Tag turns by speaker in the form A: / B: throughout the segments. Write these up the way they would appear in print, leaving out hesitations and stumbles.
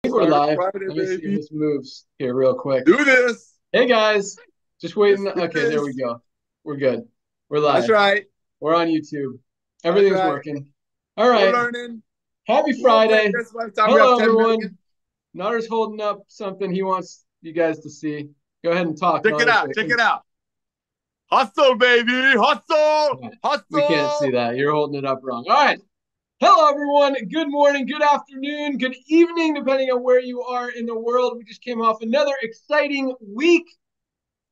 A: Think we're live.
B: Friday,
A: Let me see if
B: baby.
A: this moves here real quick.
B: Do this.
A: Hey guys, just waiting.
B: Let's do
A: Okay, there we
B: this.
A: go. We're good. We're
B: That's
A: live.
B: right.
A: We're on YouTube.
B: That's
A: Everything's
B: right.
A: working. All
B: We're
A: right.
B: learning.
A: Happy
B: Won't take
A: Friday.
B: this lifetime. We have
A: Hello,
B: 10
A: everyone.
B: million.
A: Notter's holding up something he wants you guys to see. Go ahead and talk,
B: Check it
A: Notter, so
B: out.
A: I
B: Check
A: can.
B: it out. Hustle, baby. Hustle.
A: Yeah, we can't see
B: Hustle.
A: that. You're holding it up wrong. All right. Hello, everyone. Good morning, good afternoon, good evening, depending on where you are in the world. We just came off another exciting week.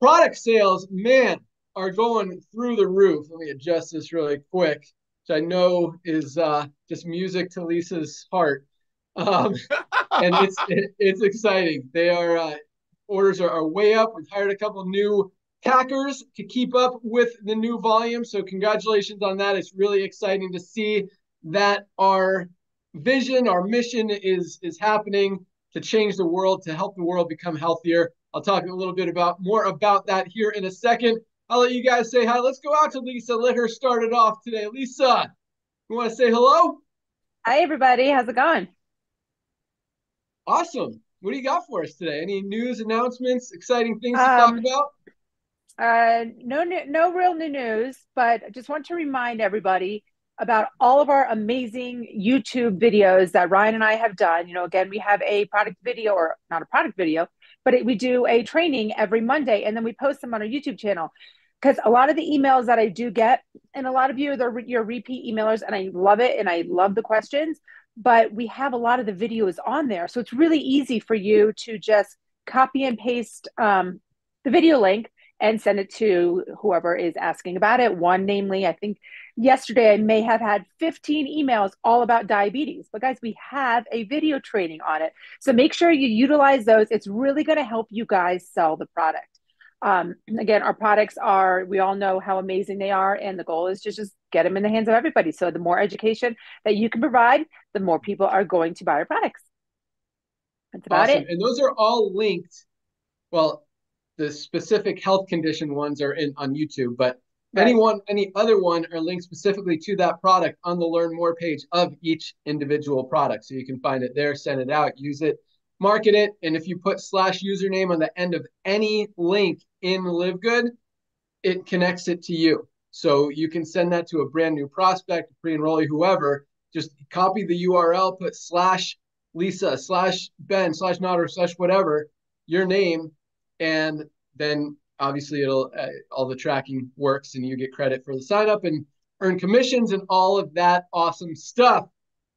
A: Product sales, man, are going through the roof. Let me adjust this really quick, which I know is just music to Lisa's heart. Um, and it's exciting. They are orders are way up. We've hired a couple new hackers to keep up with the new volume. So congratulations on that. It's really exciting to see that our vision, our mission is happening to change the world, to help the world become healthier. I'll talk a little bit more about that here in a second. I'll let you guys say hi. Let's go out to Lisa. Let her start it off today. Lisa, you want to say hello?
C: Hi, everybody. How's it going?
A: Awesome. What do you got for us today? Any news, announcements, exciting things to talk
C: Um,
A: about?
C: no real new news, but I just want to remind everybody about all of our amazing YouTube videos that Ryan and I have done. Again, we have a product video, or not a product video, but we do a training every Monday, and then we post them on our YouTube channel. Because a lot of the emails that I do get, and a lot of you are your repeat emailers, and I love it, and I love the questions, but we have a lot of the videos on there. So it's really easy for you to just copy and paste the video link and send it to whoever is asking about it. One, namely, I think yesterday I may have had 15 emails all about diabetes. But guys, we have a video training on it. So make sure you utilize those. It's really going to help you guys sell the product. Again, our products we all know how amazing they are. And the goal is to just get them in the hands of everybody. So the more education that you can provide, the more people are going to buy your products. That's about
A: Awesome.
C: it.
A: And those are all linked. Well, the specific health condition ones are on YouTube, but
C: Right.
A: any other one are linked specifically to that product on the Learn More page of each individual product. So you can find it there, send it out, use it, market it. And if you put /username on the end of any link in LiveGood, it connects it to you. So you can send that to a brand new prospect, pre-enrollee, whoever. Just copy the URL, put /Lisa, /Ben, /Notter, /whatever, your name, and then obviously it'll all the tracking works and you get credit for the sign up and earn commissions and all of that awesome stuff.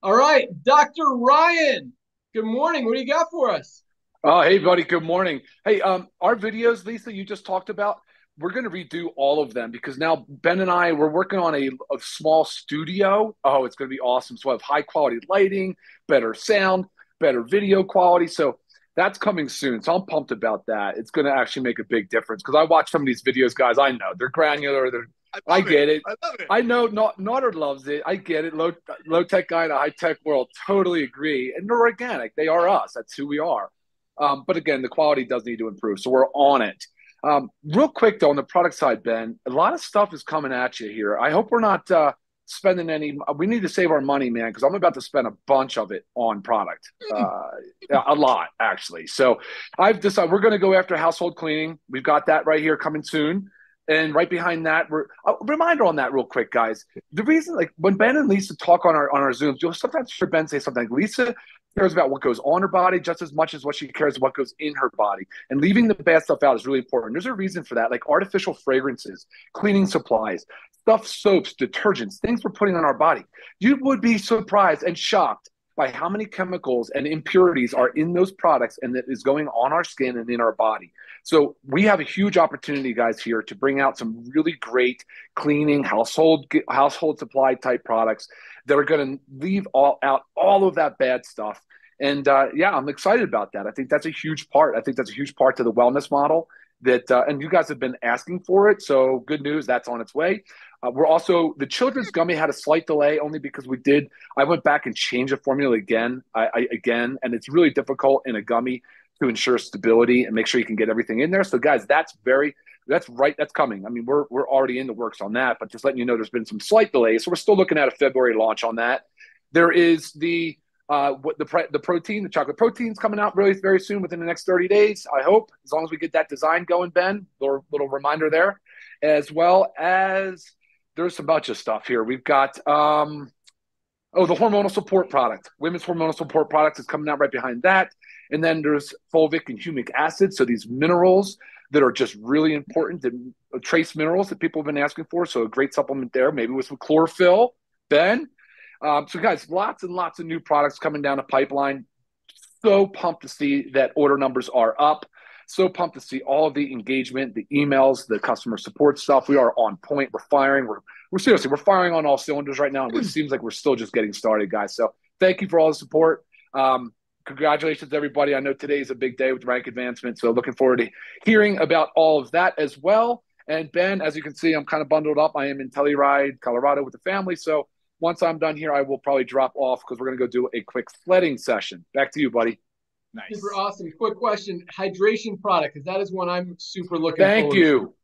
A: All right, Dr. Ryan, good morning. What do you got for us?
B: Oh, hey, buddy. Good morning. Hey, our videos, Lisa, you just talked about, we're going to redo all of them because now Ben and I, we're working on a small studio. Oh, it's going to be awesome. So I have high quality lighting, better sound, better video quality. So that's coming soon. So I'm pumped about that. It's going to actually make a big difference because I watch some of these videos, guys. I know they're granular. I get it.
A: I love it.
B: I know Nodder loves it. I get it. Low tech guy in a high tech world. Totally agree. And they're organic. They are us. That's who we are. But again, the quality does need to improve. So we're on it. Real quick, though, on the product side, Ben, a lot of stuff is coming at you here. I hope we're not spending any. We need to save our money, man, because I'm about to spend a bunch of it on product. A lot, actually. So I've decided we're going to go after household cleaning. We've got that right here coming soon. And right behind that, we're a reminder on that real quick, guys. The reason, like when Ben and Lisa talk on our Zooms, you'll sometimes hear Ben say something like, Lisa cares about what goes on her body just as much as what she cares what goes in her body. And leaving the bad stuff out is really important. There's a reason for that, like artificial fragrances, cleaning supplies, stuff, soaps, detergents, things we're putting on our body. You would be surprised and shocked by how many chemicals and impurities are in those products and that is going on our skin and in our body. So we have a huge opportunity, guys, here to bring out some really great cleaning, household supply type products that are going to leave out all of that bad stuff. And yeah, I'm excited about that. I think that's a huge part. I think that's a huge part to the wellness model that, and you guys have been asking for it. So good news, that's on its way. We're also, the children's gummy had a slight delay only because I went back and changed the formula again, and it's really difficult in a gummy to ensure stability and make sure you can get everything in there. So guys, that's coming. I mean, we're already in the works on that, but just letting you know, there's been some slight delays. So we're still looking at a February launch on that. There is the What the protein, the chocolate protein's coming out really very soon, within the next 30 days, I hope, as long as we get that design going, Ben. Little reminder there, as well as there's a bunch of stuff here. We've got the hormonal support product, women's hormonal support product is coming out right behind that. And then there's fulvic and humic acid, so these minerals that are just really important, trace minerals that people have been asking for. So a great supplement there, maybe with some chlorophyll, Ben. So guys, lots and lots of new products coming down the pipeline. So pumped to see that order numbers are up. So pumped to see all of the engagement, the emails, the customer support stuff. We are on point. We're firing. We're seriously, we're firing on all cylinders right now. And it seems like we're still just getting started, guys. So thank you for all the support. Congratulations, everybody. I know today is a big day with rank advancement. So looking forward to hearing about all of that as well. And Ben, as you can see, I'm kind of bundled up. I am in Telluride, Colorado with the family. So once I'm done here, I will probably drop off because we're going to go do a quick sledding session. Back to you, buddy.
A: Nice. Super awesome. Quick question. Hydration product, because that is one I'm super looking forward to.
B: Thank you.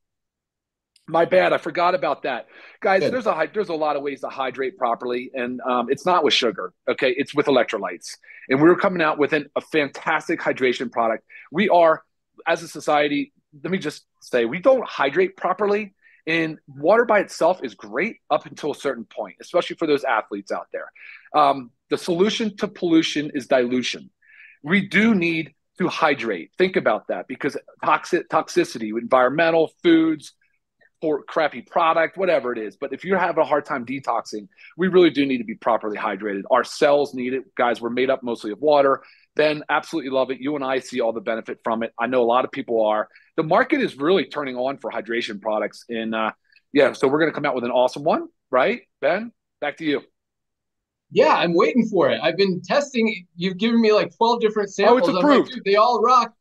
B: My bad. I forgot about that. Guys,
A: Good.
B: There's a lot of ways to hydrate properly, and it's not with sugar, okay? It's with electrolytes. And we're coming out with a fantastic hydration product. We are, as a society, let me just say, we don't hydrate properly. And water by itself is great up until a certain point, especially for those athletes out there. The solution to pollution is dilution. We do need to hydrate. Think about that, because toxicity, environmental, foods, or crappy product, whatever it is. But if you're having a hard time detoxing, we really do need to be properly hydrated. Our cells need it. Guys, we're made up mostly of water. Ben, absolutely love it. You and I see all the benefit from it. I know a lot of people are. The market is really turning on for hydration products. And so we're going to come out with an awesome one, right? Ben, back to you.
A: Yeah, I'm waiting for it. I've been testing. You've given me like 12 different samples.
B: Oh, it's approved.
A: I'm like, dude, they all rock.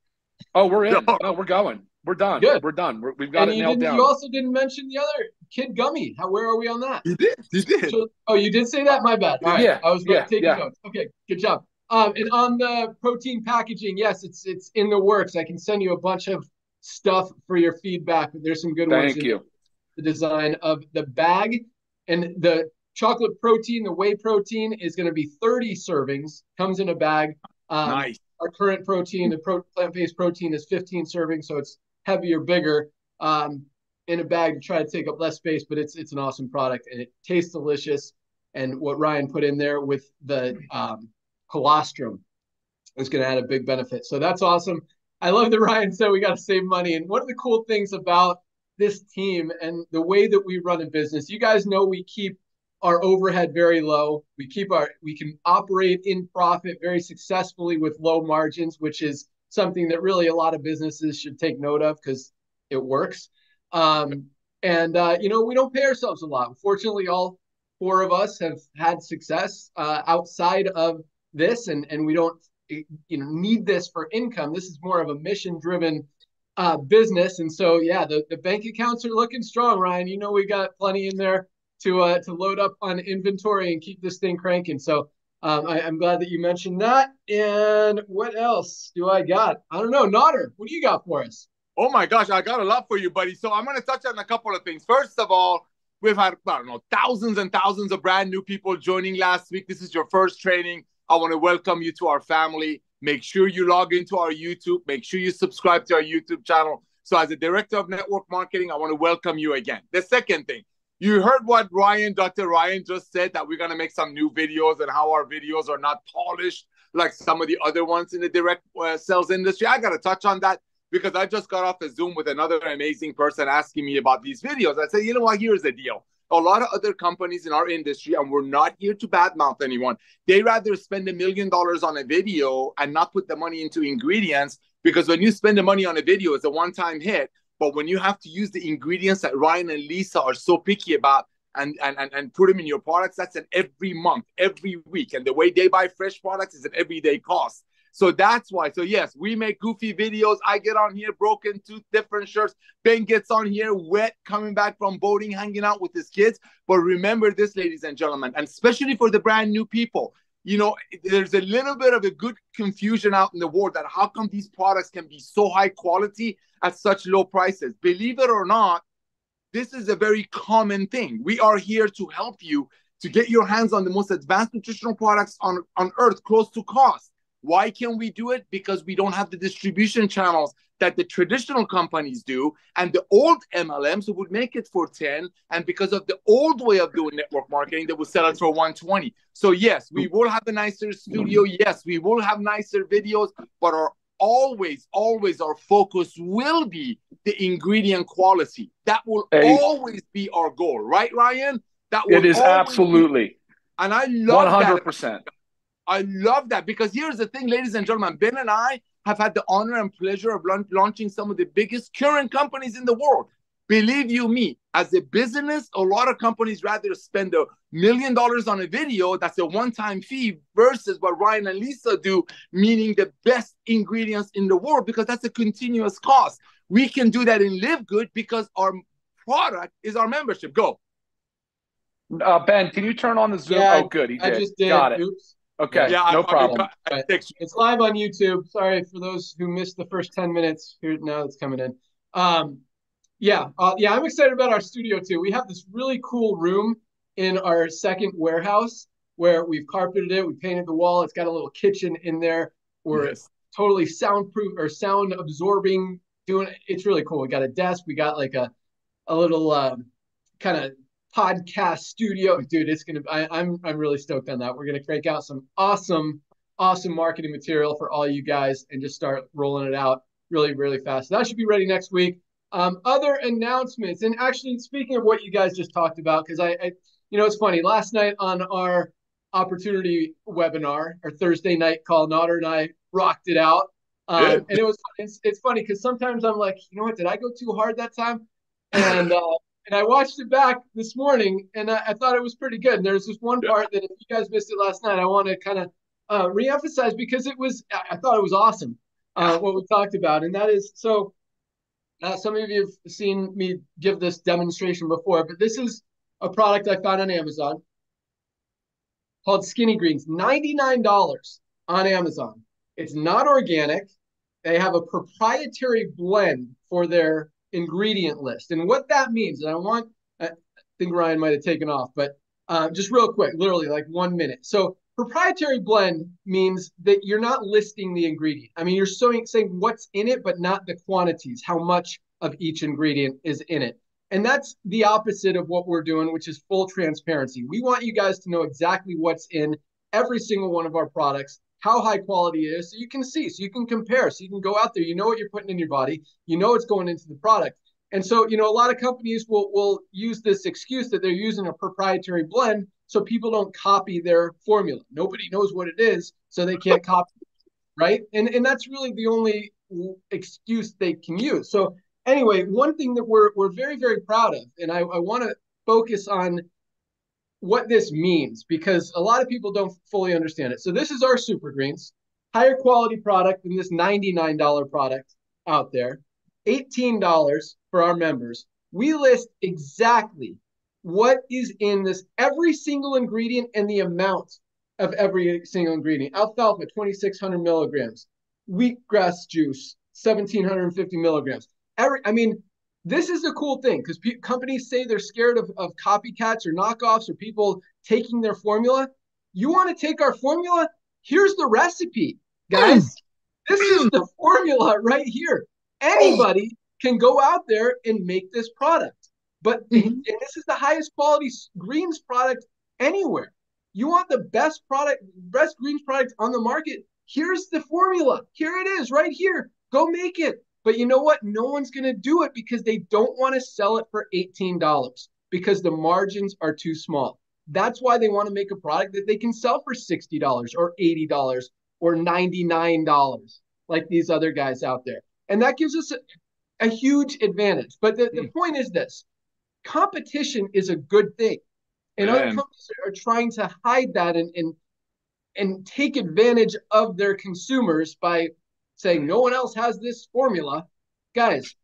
B: Oh, we're in. No, we're going. We're done.
A: Good.
B: We're done. We've got it nailed down.
A: You also didn't mention the other kid gummy. Where are we on that?
D: You did.
A: Oh, you did say that? My bad. All right.
B: Yeah.
A: I was taking notes. Okay, good job. And on the protein packaging, yes, it's in the works. I can send you a bunch of stuff for your feedback. There's some good ones.
B: Thank you.
A: The design of the bag and the chocolate protein, the whey protein is going to be 30 servings, comes in a bag.
D: Nice.
A: Our current protein, the plant-based protein, is 15 servings, so it's heavier, bigger, in a bag to try to take up less space, but it's an awesome product, and it tastes delicious. And what Ryan put in there with the colostrum is going to add a big benefit. So that's awesome. I love that Ryan said we got to save money. And one of the cool things about this team and the way that we run a business, you guys know we keep our overhead very low. We can operate in profit very successfully with low margins, which is something that really a lot of businesses should take note of because it works. We don't pay ourselves a lot. Fortunately, all four of us have had success outside of this, and we don't need this for income. This is more of a mission-driven business. And so, yeah, the bank accounts are looking strong, Ryan. We got plenty in there to load up on inventory and keep this thing cranking. So I'm glad that you mentioned that. And what else do I got? I don't know. Nodder, what do you got for us?
D: Oh my gosh, I got a lot for you, buddy. So I'm going to touch on a couple of things. First of all, we've had, thousands and thousands of brand new people joining last week. This is your first training. I want to welcome you to our family. Make sure you log into our YouTube. Make sure you subscribe to our YouTube channel. So as a director of network marketing, I want to welcome you again. The second thing, you heard what Dr. Ryan just said, that we're going to make some new videos and how our videos are not polished like some of the other ones in the direct sales industry. I got to touch on that because I just got off the Zoom with another amazing person asking me about these videos. I said, you know what, here's the deal. A lot of other companies in our industry, and we're not here to badmouth anyone, they rather spend $1 million on a video and not put the money into ingredients, because when you spend the money on a video, it's a one-time hit. But when you have to use the ingredients that Ryan and Lisa are so picky about and put them in your products, that's an every month, every week. And the way they buy fresh products is an everyday cost. So that's why. So yes, we make goofy videos. I get on here, broken tooth, different shirts. Ben gets on here, wet, coming back from boating, hanging out with his kids. But remember this, ladies and gentlemen, and especially for the brand new people, there's a little bit of a good confusion out in the world that how come these products can be so high quality at such low prices. Believe it or not, this is a very common thing. We are here to help you to get your hands on the most advanced nutritional products on earth close to cost. Why can we do it? Because we don't have the distribution channels that the traditional companies do, and the old MLMs would make it for 10, and because of the old way of doing network marketing, they would sell it for 120. So yes, we will have a nicer studio. Yes, we will have nicer videos, but always our focus will be the ingredient quality. That will always be our goal, right, Ryan? That will
B: it is absolutely.
D: And I love
B: 100%.
D: that. I love that, because here's the thing, ladies and gentlemen, Ben and I have had the honor and pleasure of launching some of the biggest current companies in the world. Believe you me, as a business, a lot of companies rather spend $1 million on a video that's a one-time fee versus what Ryan and Lisa do, meaning the best ingredients in the world, because that's a continuous cost. We can do that in LiveGood because our product is our membership. Go.
B: Ben, can you turn on the Zoom?
A: Yeah,
B: oh, good. He did.
A: I just did.
B: Got it.
A: Oops.
B: Okay,
A: yeah,
B: no problem.
A: It's live on YouTube. Sorry for those who missed the first 10 minutes. Here now it's coming in. Yeah, I'm excited about our studio too. We have this really cool room in our second warehouse where we've carpeted it. We painted the wall. It's got a little kitchen in there. We're totally soundproof or sound absorbing. It's really cool. We got a desk. We got like a little kind of podcast studio, dude. It's gonna. I'm really stoked on that. We're gonna crank out some awesome marketing material for all you guys and just start rolling it out really fast. So that should be ready next week. Other announcements, and actually speaking of what you guys just talked about, because I it's funny. Last night on our opportunity webinar, our Thursday night call, Nader and I rocked it out. And it was it's funny because sometimes I'm like, you know what, did I go too hard that time? And I watched it back this morning, and I thought it was pretty good. And there's this one part that if you guys missed it last night, I want to kind of reemphasize because I thought it was awesome what we talked about. And that is, so some of you have seen me give this demonstration before, but this is a product I found on Amazon called Skinny Greens, $99 on Amazon. It's not organic. They have a proprietary blend for their ingredient list. And what that means, and I think Ryan might have taken off, but just real quick, literally like 1 minute. So proprietary blend means that you're not listing the ingredient. I mean, you're saying what's in it, but not the quantities, how much of each ingredient is in it. And that's the opposite of what we're doing, which is full transparency. We want you guys to know exactly what's in every single one of our products, how high quality it is, so you can see, so you can compare, so you can go out there, you know what you're putting in your body, you know it's going into the product. And so, a lot of companies will use this excuse that they're using a proprietary blend so people don't copy their formula. Nobody knows what it is, so they can't copy it, right? And that's really the only excuse they can use. So anyway, one thing that we're very proud of, and I want to focus on what this means, because a lot of people don't fully understand it. So this is our Super Greens, higher quality product than this $99 product out there, $18 for our members. We list exactly what is in this, every single ingredient and the amount of every single ingredient. Alfalfa, 2,600 milligrams. Wheatgrass juice, 1,750 milligrams. This is a cool thing because companies say they're scared of copycats or knockoffs or people taking their formula. You want to take our formula? Here's the recipe, guys. This is the formula right here. Anybody can go out there and make this product. And this is the highest quality greens product anywhere. You want the best greens product on the market? Here's the formula. Here it is right here. Go make it. But you know what? No one's going to do it because they don't want to sell it for $18 because the margins are too small. That's why they want to make a product that they can sell for $60 or $80 or $99 like these other guys out there. And that gives us a huge advantage. But the point is this. Competition is a good thing. And other companies are trying to hide that and take advantage of their consumers by saying no one else has this formula. Guys,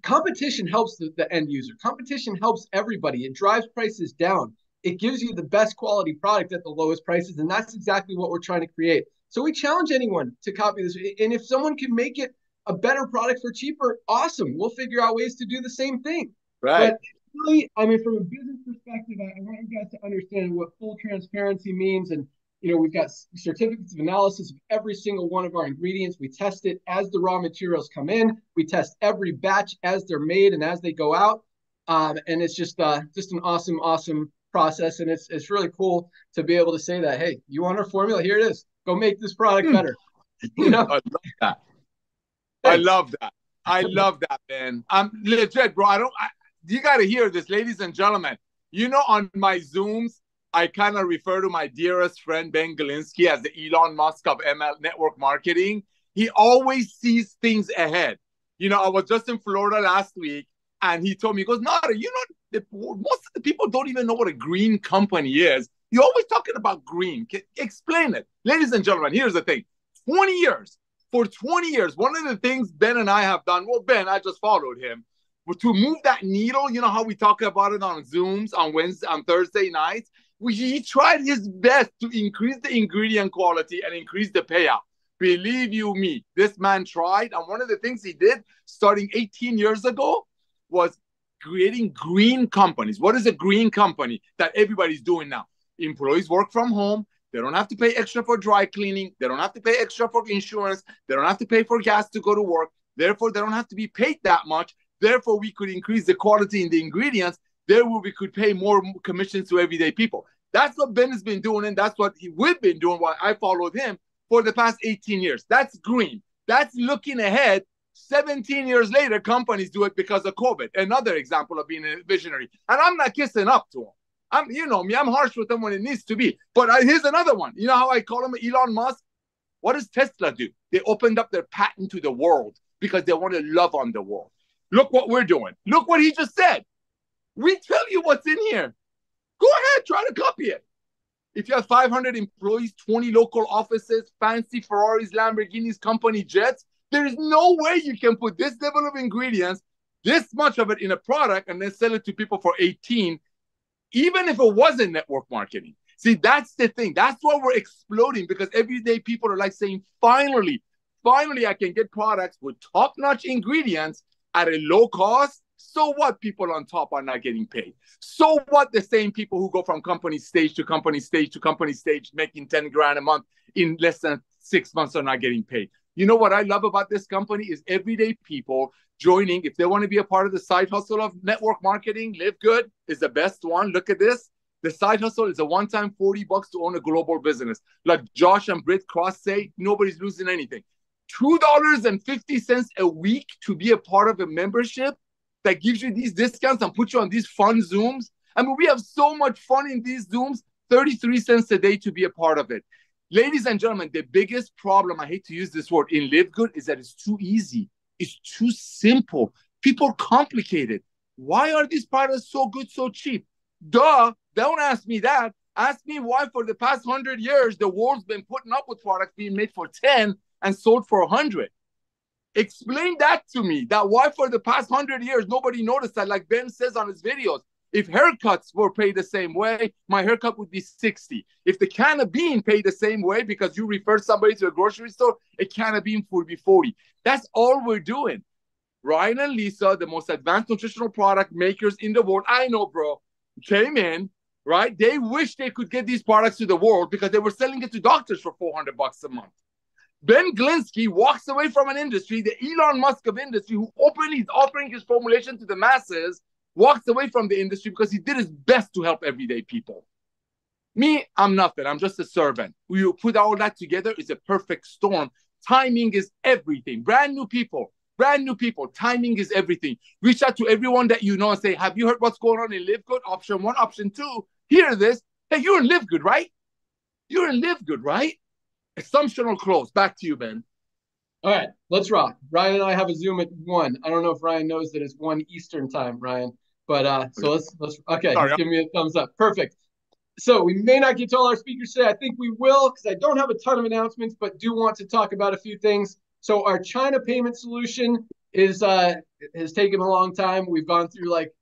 A: competition helps the end user. Competition helps everybody. It drives prices down. It gives you the best quality product at the lowest prices, and that's exactly what we're trying to create. So we challenge anyone to copy this. And if someone can make it a better product for cheaper, awesome. We'll figure out ways to do the same thing.
D: Right.
A: But really, I mean, from a business perspective, I want you guys to understand what full transparency means. And, you know, we've got certificates of analysis of every single one of our ingredients. We test it as the raw materials come in. We test every batch as they're made and as they go out. And it's just an awesome, awesome process. And it's really cool to be able to say that, hey, you want our formula? Here it is. Go make this product better. You know?
D: I love that. I love that. I love that, man. I'm legit, bro. You got to hear this, ladies and gentlemen. You know, on my Zooms, I kind of refer to my dearest friend, Ben Galinsky, as the Elon Musk of ML network marketing. He always sees things ahead. You know, I was just in Florida last week, and he told me, he goes, Nada, you know, most of the people don't even know what a green company is. You're always talking about green. Explain it. Ladies and gentlemen, here's the thing. 20 years. For 20 years, one of the things Ben and I have done, well, Ben, I just followed him, to move that needle. You know how we talk about it on Zooms on Thursday nights? He tried his best to increase the ingredient quality and increase the payout. Believe you me, this man tried. And one of the things he did starting 18 years ago was creating green companies. What is a green company that everybody's doing now? Employees work from home. They don't have to pay extra for dry cleaning. They don't have to pay extra for insurance. They don't have to pay for gas to go to work. Therefore, they don't have to be paid that much. Therefore, we could increase the quality in the ingredients. Therefore, we could pay more commissions to everyday people. That's what Ben has been doing, and that's what we've been doing while I followed him for the past 18 years. That's green. That's looking ahead. 17 years later, companies do it because of COVID. Another example of being a visionary. And I'm not kissing up to him. You know me, I'm harsh with them when it needs to be. But here's another one. You know how I call him Elon Musk? What does Tesla do? They opened up their patent to the world because they want to love on the world. Look what we're doing. Look what he just said. We tell you what's in here. Go ahead, try to copy it. If you have 500 employees, 20 local offices, fancy Ferraris, Lamborghinis, company jets, there is no way you can put this level of ingredients, this much of it in a product, and then sell it to people for 18, even if it wasn't network marketing. See, that's the thing. That's why we're exploding, because everyday people are like saying, finally, I can get products with top-notch ingredients at a low cost. So what? People on top are not getting paid. So what? The same people who go from company stage to company stage to company stage, making 10 grand a month in less than 6 months, are not getting paid. You know what I love about this company is everyday people joining. If they want to be a part of the side hustle of network marketing, LiveGood is the best one. Look at this. The side hustle is a one-time $40 to own a global business. Like Josh and Britt Cross say, nobody's losing anything. $2.50 a week to be a part of a membership that gives you these discounts and puts you on these fun Zooms. I mean, we have so much fun in these Zooms, 33 cents a day to be a part of it. Ladies and gentlemen, the biggest problem, I hate to use this word, in LiveGood is that it's too easy. It's too simple. People complicate it. Why are these products so good, so cheap? Duh, don't ask me that. Ask me why for the past 100 years, the world's been putting up with products being made for 10 and sold for 100. Explain that to me, that why for the past 100 years, nobody noticed that, like Ben says on his videos. If haircuts were paid the same way, my haircut would be 60. If the can of bean paid the same way because you referred somebody to a grocery store, a can of bean would be 40. That's all we're doing. Ryan and Lisa, the most advanced nutritional product makers in the world, I know, bro, came in, right? They wish they could get these products to the world because they were selling it to doctors for $400 a month. Ben Glinsky walks away from an industry, the Elon Musk of industry, who openly is offering his formulation to the masses, walks away from the industry because he did his best to help everyday people. Me, I'm nothing. I'm just a servant. You put all that together, it's a perfect storm. Timing is everything. Brand new people, timing is everything. Reach out to everyone that you know and say, have you heard what's going on in LiveGood? Option 1, option 2, hear this. Hey, you're in LiveGood, right? You're in LiveGood, right? Assumptional close. Back to you, Ben.
A: All right, let's rock. Ryan and I have a Zoom at 1. I don't know if Ryan knows that it's 1 Eastern time, Ryan. But so let's okay, he's giving me a thumbs up. Perfect. So we may not get to all our speakers today. I think we will, because I don't have a ton of announcements, but do want to talk about a few things. So our China payment solution has taken a long time. We've gone through, like,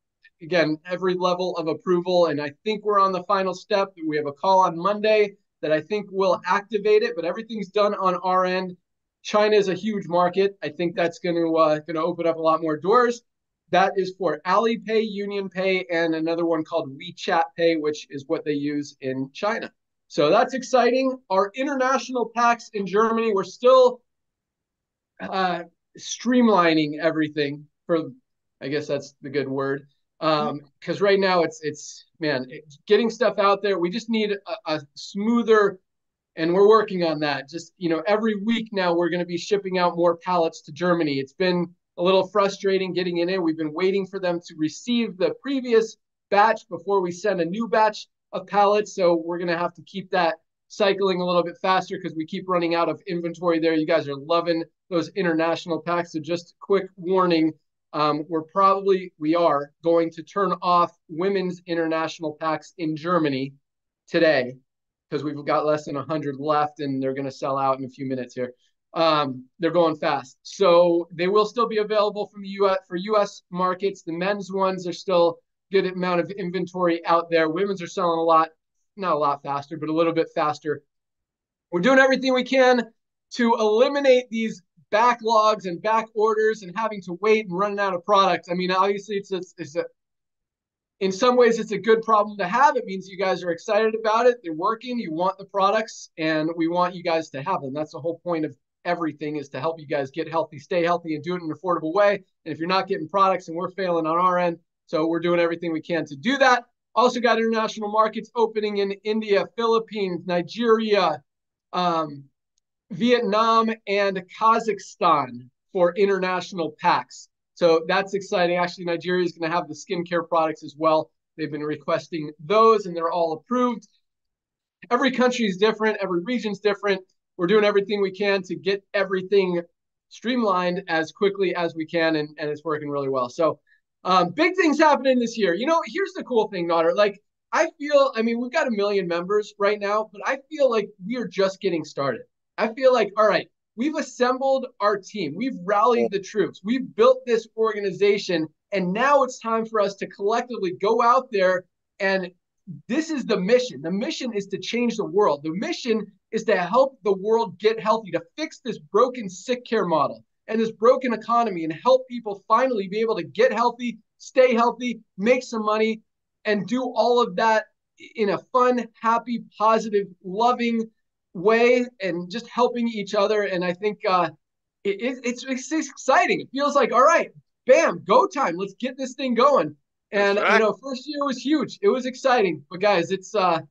A: again, every level of approval, and I think we're on the final step. We have a call on Monday that I think will activate it, but everything's done on our end. China is a huge market. I think that's going to open up a lot more doors. That is for Alipay, UnionPay, and another one called WeChat Pay, which is what they use in China. So that's exciting. Our international packs in Germany, we're still streamlining everything for, I guess that's the good word. Because right now it's getting stuff out there. We just need a smoother, and we're working on that. Just, every week now we're going to be shipping out more pallets to Germany. It's been a little frustrating getting it in. We've been waiting for them to receive the previous batch before we send a new batch of pallets. So we're going to have to keep that cycling a little bit faster because we keep running out of inventory there. You guys are loving those international packs. So just quick warning, we are going to turn off women's international packs in Germany today because we've got less than 100 left and they're going to sell out in a few minutes here. They're going fast. So they will still be available from the US for US markets. The men's ones are still good amount of inventory out there. Women's are selling a lot, not a lot faster, but a little bit faster. We're doing everything we can to eliminate these backlogs and back orders and having to wait and running out of product. I mean, obviously in some ways it's a good problem to have. It means you guys are excited about it. They're working. You want the products and we want you guys to have them. That's the whole point of everything, is to help you guys get healthy, stay healthy, and do it in an affordable way. And if you're not getting products, and we're failing on our end, so we're doing everything we can to do that. Also got international markets opening in India, Philippines, Nigeria, Vietnam, and Kazakhstan for international packs. So that's exciting. Actually, Nigeria is going to have the skincare products as well. They've been requesting those, and they're all approved. Every country is different. Every region's different. We're doing everything we can to get everything streamlined as quickly as we can, and it's working really well. So big things happening this year. Here's the cool thing, Nader. Like, we've got 1 million members right now, but I feel like we are just getting started. I feel like, all right, we've assembled our team. We've rallied the troops. We've built this organization, and now it's time for us to collectively go out there, and this is the mission. The mission is to change the world. The mission is to help the world get healthy, to fix this broken sick care model and this broken economy, and help people finally be able to get healthy, stay healthy, make some money, and do all of that in a fun, happy, positive, loving way, and just helping each other. And I think it's exciting. It feels like, all right, bam, go time. Let's get this thing going. And
D: right.
A: First year was huge. It was exciting, but guys, now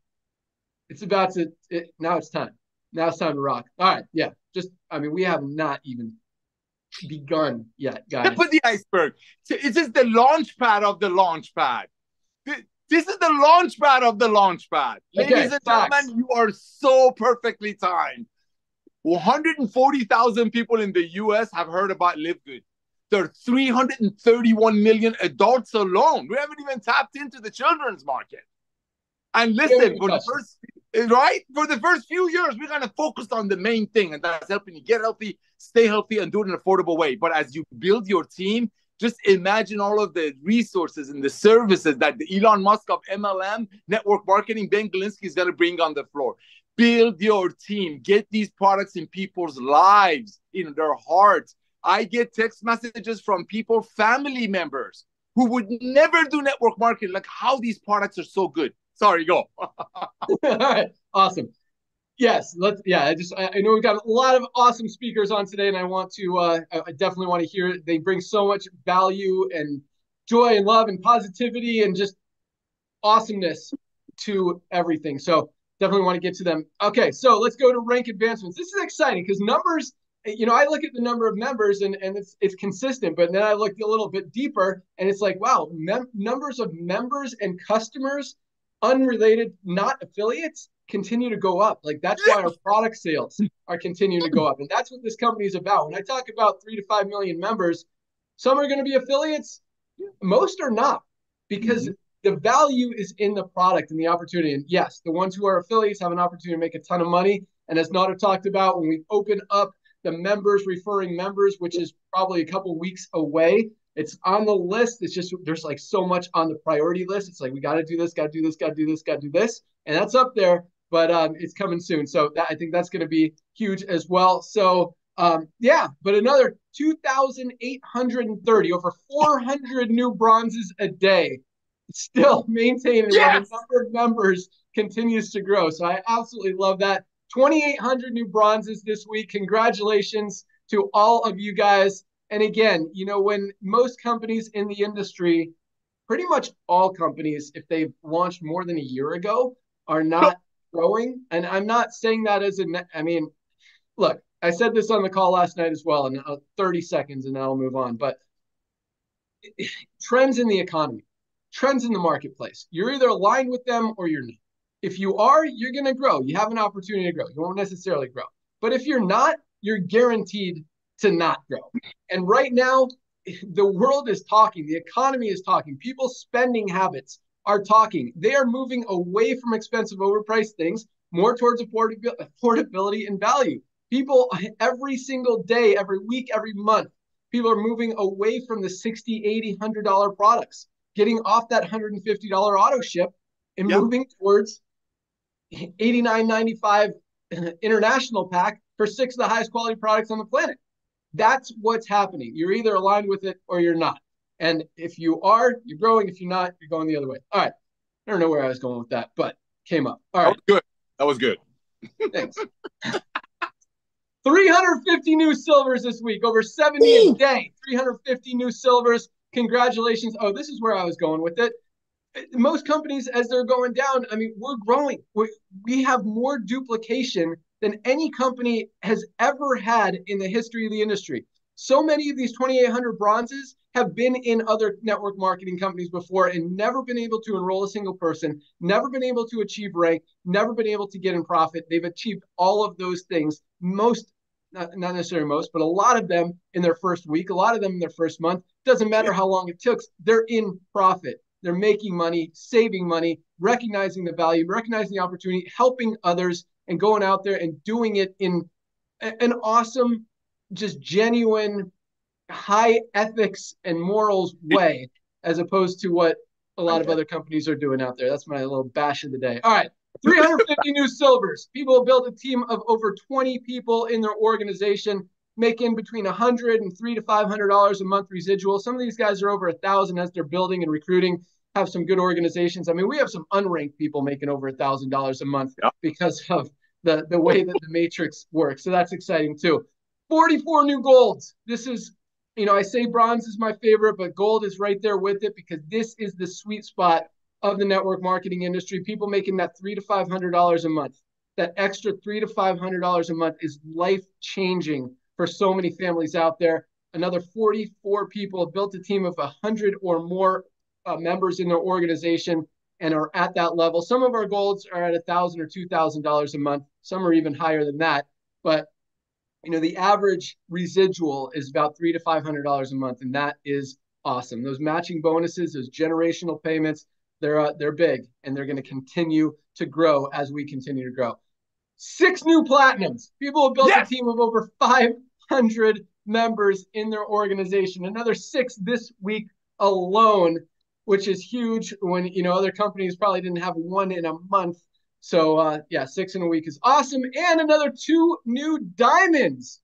A: it's time. Now it's time to rock. All right, yeah. We have not even begun yet, guys.
D: Tip of the iceberg. It's just the launch pad of the launch pad. This is the launch pad of the launch pad.
A: Okay,
D: ladies and gentlemen, you are so perfectly timed. 140,000 people in the US have heard about LiveGood. There are 331 million adults alone. We haven't even tapped into the children's market. And listen, for the first few years, we're going to focus on the main thing, and that's helping you get healthy, stay healthy, and do it in an affordable way. But as you build your team, just imagine all of the resources and the services that the Elon Musk of MLM, network marketing, Ben Galinsky is going to bring on the floor. Build your team. Get these products in people's lives, in their hearts. I get text messages from people, family members, who would never do network marketing, like how these products are so good. Sorry, go.
A: All right, awesome. Yes, I know we've got a lot of awesome speakers on today, and I definitely want to hear it. They bring so much value and joy and love and positivity and just awesomeness to everything. So definitely want to get to them. Okay, so let's go to rank advancements. This is exciting because numbers, I look at the number of members and it's consistent, but then I look a little bit deeper and it's like, wow, numbers of members and customers, unrelated, not affiliates, continue to go up. Like, that's why our product sales are continuing to go up. And that's what this company is about. When I talk about 3 to 5 million members, some are going to be affiliates. Most are not, because the value is in the product and the opportunity. And yes, the ones who are affiliates have an opportunity to make a ton of money. And as Nader talked about, when we open up the members referring members, which is probably a couple weeks away, it's on the list. It's just, there's like so much on the priority list. It's like, we got to do this, got to do this, got to do this, got to do this. And that's up there, but it's coming soon. So I think that's going to be huge as well. So Yeah, but another 2,830, over 400 new bronzes a day, still maintaining while the number of members continues to grow. So I absolutely love that. 2,800 new bronzes this week. Congratulations to all of you guys. And again, you know, when most companies in the industry, pretty much all companies, if they've launched more than a year ago, are not growing. And I'm not saying that as I mean, look, I said this on the call last night as well, and 30 seconds and then I'll move on. But trends in the economy, trends in the marketplace, you're either aligned with them or you're not. If you are, you're going to grow. You have an opportunity to grow. You won't necessarily grow. But if you're not, you're guaranteed to not grow. And right now, the world is talking. The economy is talking. People's spending habits are talking. They are moving away from expensive, overpriced things, more towards affordability and value. People every single day, every week, every month, people are moving away from the $60, $80, $100 products, getting off that $150 auto ship and moving towards $89.95 international pack for 6 of the highest quality products on the planet. That's what's happening. You're either aligned with it or you're not. And if you are, you're growing. If you're not, you're going the other way. All right. I don't know where I was going with that, but came up. All right.
D: That was good.
A: Thanks. 350 new silvers this week, over 70 a day. 350 new silvers. Congratulations. Oh, this is where I was going with it. Most companies, as they're going down, I mean, we're growing. We have more duplication than any company has ever had in the history of the industry. So many of these 2,800 bronzes have been in other network marketing companies before and never been able to enroll a single person, never been able to achieve rank, never been able to get in profit. They've achieved all of those things, not necessarily most, but a lot of them in their first week, a lot of them in their first month. Doesn't matter how long it took, they're in profit. They're making money, saving money, recognizing the value, recognizing the opportunity, helping others, and going out there and doing it in an awesome, just genuine, high ethics and morals way, as opposed to what a lot of other companies are doing out there. That's my little bash of the day. All right, 350 new silvers. People have built a team of over 20 people in their organization, making between $100 and $300 to $500 a month residual. Some of these guys are over 1,000 as they're building and recruiting. Have some good organizations. I mean, we have some unranked people making over $1,000 a month because of the way that the matrix works. So that's exciting too. 44 new golds. This is, you know, I say bronze is my favorite, but gold is right there with it because this is the sweet spot of the network marketing industry. People making that $300 to $500 a month. That extra $300 to $500 a month is life-changing for so many families out there. Another 44 people have built a team of 100 or more members in their organization and are at that level. Some of our golds are at $1,000 or $2,000 a month. Some are even higher than that. But you know, the average residual is about $300 to $500 a month, and that is awesome. Those matching bonuses, those generational payments, they're big, and they're going to continue to grow as we continue to grow. 6 new platinums. People have built a team of over 500 members in their organization. Another 6 this week alone, which is huge when, you know, other companies probably didn't have 1 in a month. So, 6 in a week is awesome. And another 2 new diamonds.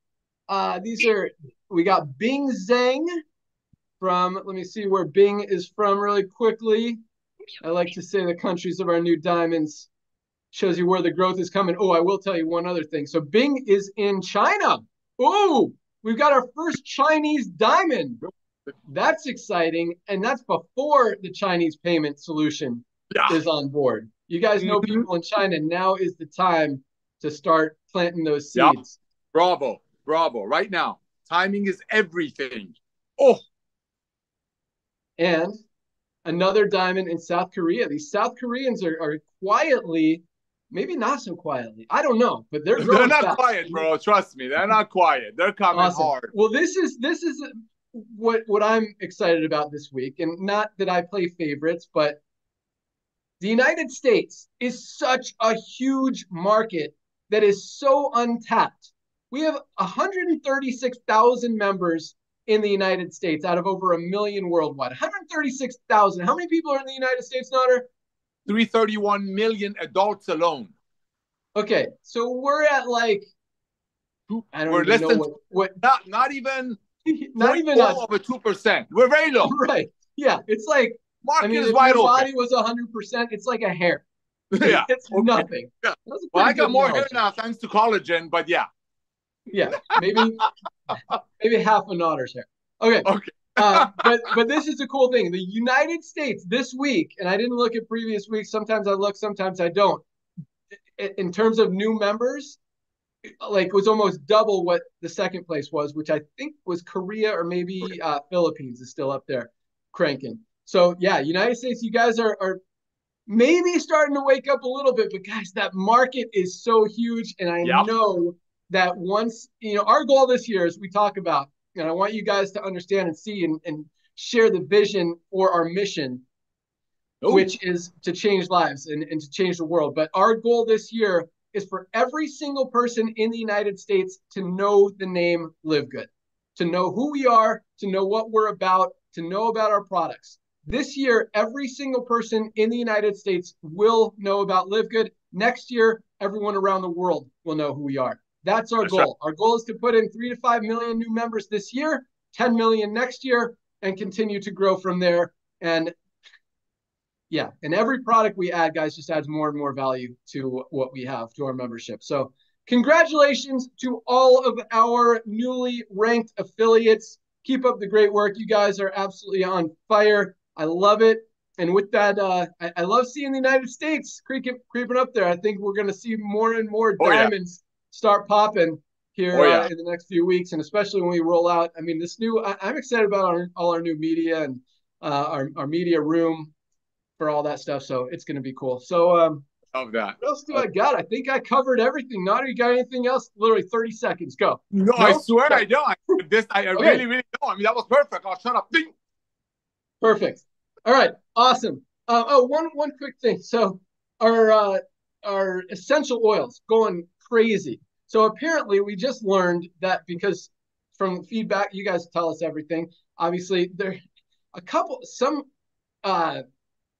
A: We got Bing Zhang from, let me see where Bing is from really quickly. I like to say the countries of our new diamonds. Shows you where the growth is coming. Oh, I will tell you one other thing. So Bing is in China. Oh, we've got our first Chinese diamond. That's exciting. And that's before the Chinese payment solution is on board. You guys know people in China. Now is the time to start planting those seeds.
D: Bravo. Right now. Timing is everything. Oh.
A: And another diamond in South Korea. These South Koreans are quietly, maybe not so quietly, I don't know, but they're growing
D: not
A: fast.
D: Quiet, bro. Trust me, they're not quiet. They're coming hard.
A: Well, this is what I'm excited about this week, and not that I play favorites, but the United States is such a huge market that is so untapped. We have 136,000 members in the United States out of over 1 million worldwide. 136,000. How many people are in the United States, Nader?
D: 331 million adults alone.
A: Okay, so we're at like I don't
D: We're
A: even
D: less
A: know
D: than
A: what
D: not even
A: not even us.
D: over 2%. We're very low.
A: Right. Yeah. It's like,
D: Market is
A: if
D: wide
A: your
D: open.
A: body was 100%, it's like a hair.
D: Yeah.
A: It's nothing.
D: Yeah.
A: That's a
D: Well, I
A: pretty
D: got
A: good
D: more hair
A: analogy.
D: now thanks to collagen, but yeah.
A: Yeah. Maybe half a Notter's hair. Okay.
D: Okay.
A: But this is the cool thing. The United States this week, and I didn't look at previous weeks. Sometimes I look, sometimes I don't. In terms of new members, like was almost double what the second place was, which I think was Korea or maybe Philippines is still up there cranking. So yeah, United States, you guys are maybe starting to wake up a little bit, but guys, that market is so huge. And I know that once, our goal this year, as we talk about, and I want you guys to understand and see and share the vision for our mission, which is to change lives and to change the world. But our goal this year is for every single person in the United States to know the name LiveGood, to know who we are, to know what we're about, to know about our products. This year, every single person in the United States will know about LiveGood. Next year, everyone around the world will know who we are. That's our goal. Right. Our goal is to put in 3 to 5 million new members this year, 10 million next year, and continue to grow from there. And yeah, and every product we add, guys, just adds more and more value to what we have, to our membership. So congratulations to all of our newly ranked affiliates. Keep up the great work. You guys are absolutely on fire. I love it. And with that, I love seeing the United States creeping up there. I think we're going to see more and more diamonds start popping here in the next few weeks, and especially when we roll out. I mean, I'm excited about all our new media and our media room for all that stuff. So it's going to be cool. So
D: love that.
A: What else do I got? I think I covered everything. Nader, you got anything else? Literally 30 seconds. Go.
D: No, I swear I don't. I really, really don't. I mean, that was perfect. I'll shut up. Ding.
A: Perfect. All right. Awesome. One quick thing. So our essential oils going crazy. So apparently we just learned that, because from feedback, you guys tell us everything. Obviously, some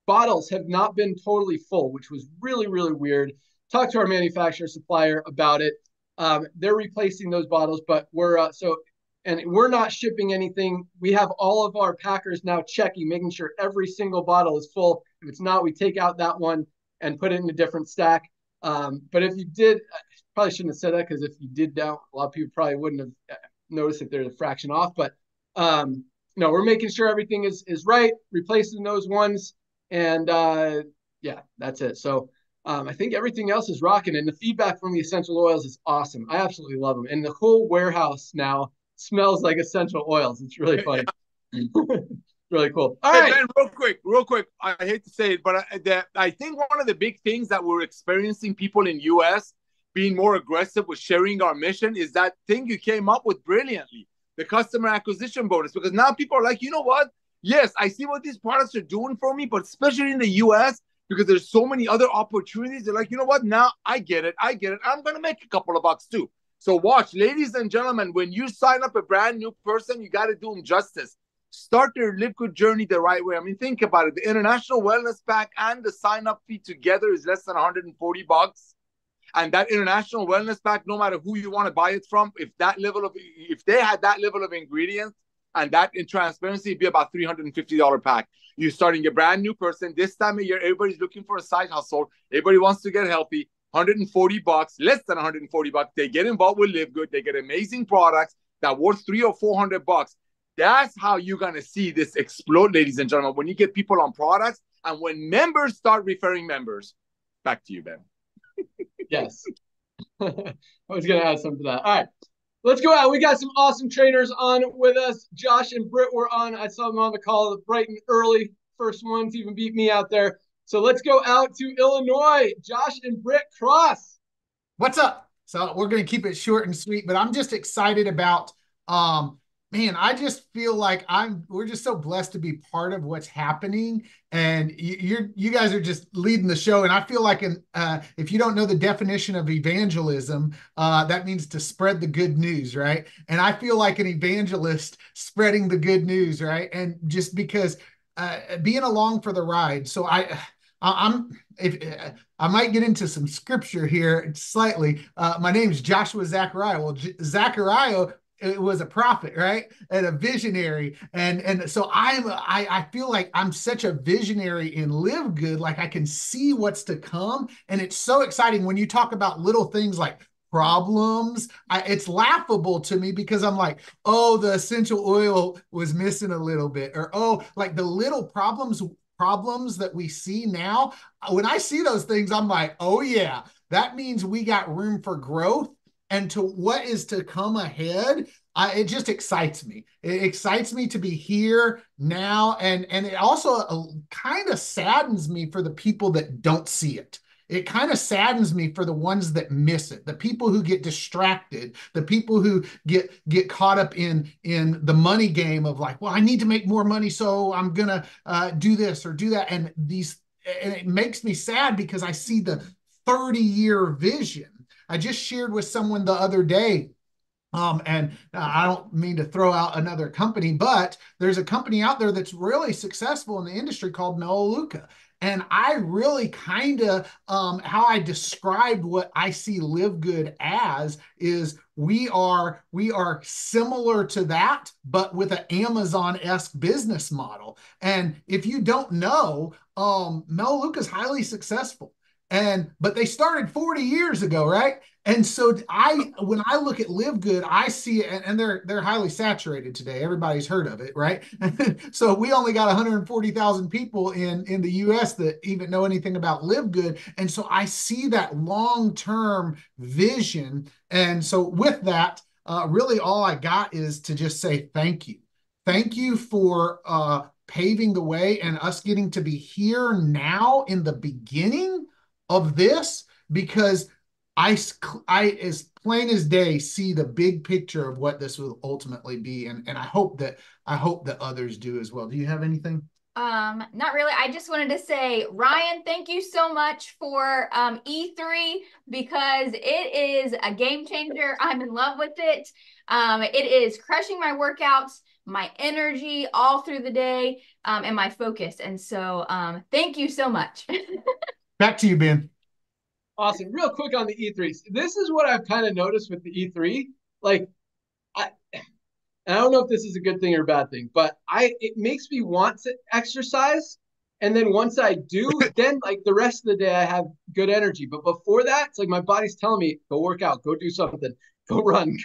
A: bottles have not been totally full, which was really, really weird. Talked to our manufacturer supplier about it. They're replacing those bottles, but we're not shipping anything. We have all of our packers now checking, making sure every single bottle is full. If it's not, we take out that one and put it in a different stack. But if you did, I probably shouldn't have said that, because if you did down, a lot of people probably wouldn't have noticed that there's a fraction off. But no, we're making sure everything is right, replacing those ones. And yeah, that's it. So I think everything else is rocking, and the feedback from the essential oils is awesome. I absolutely love them. And the whole warehouse now smells like essential oils. It's really funny. Really cool. All right.
D: Ben, real quick. I hate to say it, but I think one of the big things that we're experiencing, people in US being more aggressive with sharing our mission, is that thing you came up with brilliantly, the customer acquisition bonus. Because now people are like, you know what? Yes, I see what these products are doing for me, but especially in the US, because there's so many other opportunities, they're like, you know what? Now I get it. I'm going to make a couple of bucks too. So watch, ladies and gentlemen, when you sign up a brand new person, you got to do them justice. Start their LiveGood journey the right way. I mean, think about it. The International Wellness Pack and the sign-up fee together is less than $140. And that International Wellness Pack, no matter who you want to buy it from, if they had that level of ingredients and that in transparency, it'd be about $350 pack. You're starting a brand new person. This time of year, everybody's looking for a side hustle. Everybody wants to get healthy. $140, less than $140. They get involved with LiveGood. They get amazing products that worth $300 or $400. That's how you're going to see this explode, ladies and gentlemen, when you get people on products and when members start referring members. Back to you, Ben.
A: Yes. I was going to add something to that. All right. Let's go out. We got some awesome trainers on with us. Josh and Britt were on. I saw them on the call bright and early. First ones even beat me out there. So let's go out to Illinois. Josh and Britt Cross.
E: What's up? So we're going to keep it short and sweet, but I'm just excited about, man, I just feel like we're just so blessed to be part of what's happening. And you guys are just leading the show. And I feel like if you don't know the definition of evangelism, that means to spread the good news, right? And I feel like an evangelist spreading the good news, right? And just because being along for the ride. So I might get into some scripture here slightly. My name is Joshua Zachariah. Well, Zachariah, it was a prophet, right? And a visionary. And so I feel like I'm such a visionary in LiveGood. Like I can see what's to come. And it's so exciting when you talk about little things like problems. It's laughable to me because I'm like, oh, the essential oil was missing a little bit, or oh, like the little problems that we see now. When I see those things, I'm like, oh yeah, that means we got room for growth. And to what is to come ahead, it just excites me. It excites me to be here now. And it also kind of saddens me for the people that don't see it. It kind of saddens me for the ones that miss it, the people who get distracted, the people who get caught up in the money game of like, well, I need to make more money, so I'm gonna do this or do that. And it makes me sad because I see the 30-year vision. I just shared with someone the other day, and I don't mean to throw out another company, but there's a company out there that's really successful in the industry called Melaleuca. And I really kind of, how I described what I see LiveGood as is we are similar to that, but with an Amazon-esque business model. And if you don't know, Melaleuca is highly successful. But they started 40 years ago, right? And so when I look at LiveGood, I see it, and they're highly saturated today. Everybody's heard of it, right? So we only got 140,000 people in the US that even know anything about LiveGood. And so I see that long-term vision. And so with that, really all I got is to just say thank you. Thank you for paving the way and us getting to be here now in the beginning of this, because I as plain as day see the big picture of what this will ultimately be, and I hope that others do as well. Do you have anything?
F: Not really. I just wanted to say, Ryan, thank you so much for E3, because it is a game changer. I'm in love with it. It is crushing my workouts, my energy all through the day, and my focus. And so thank you so much.
E: Back to you, Ben.
A: Awesome. Real quick on the E3. This is what I've kind of noticed with the E3. Like, I don't know if this is a good thing or a bad thing, but it makes me want to exercise. And then once I do, then like the rest of the day I have good energy. But before that, it's like my body's telling me, go work out, go do something, go run,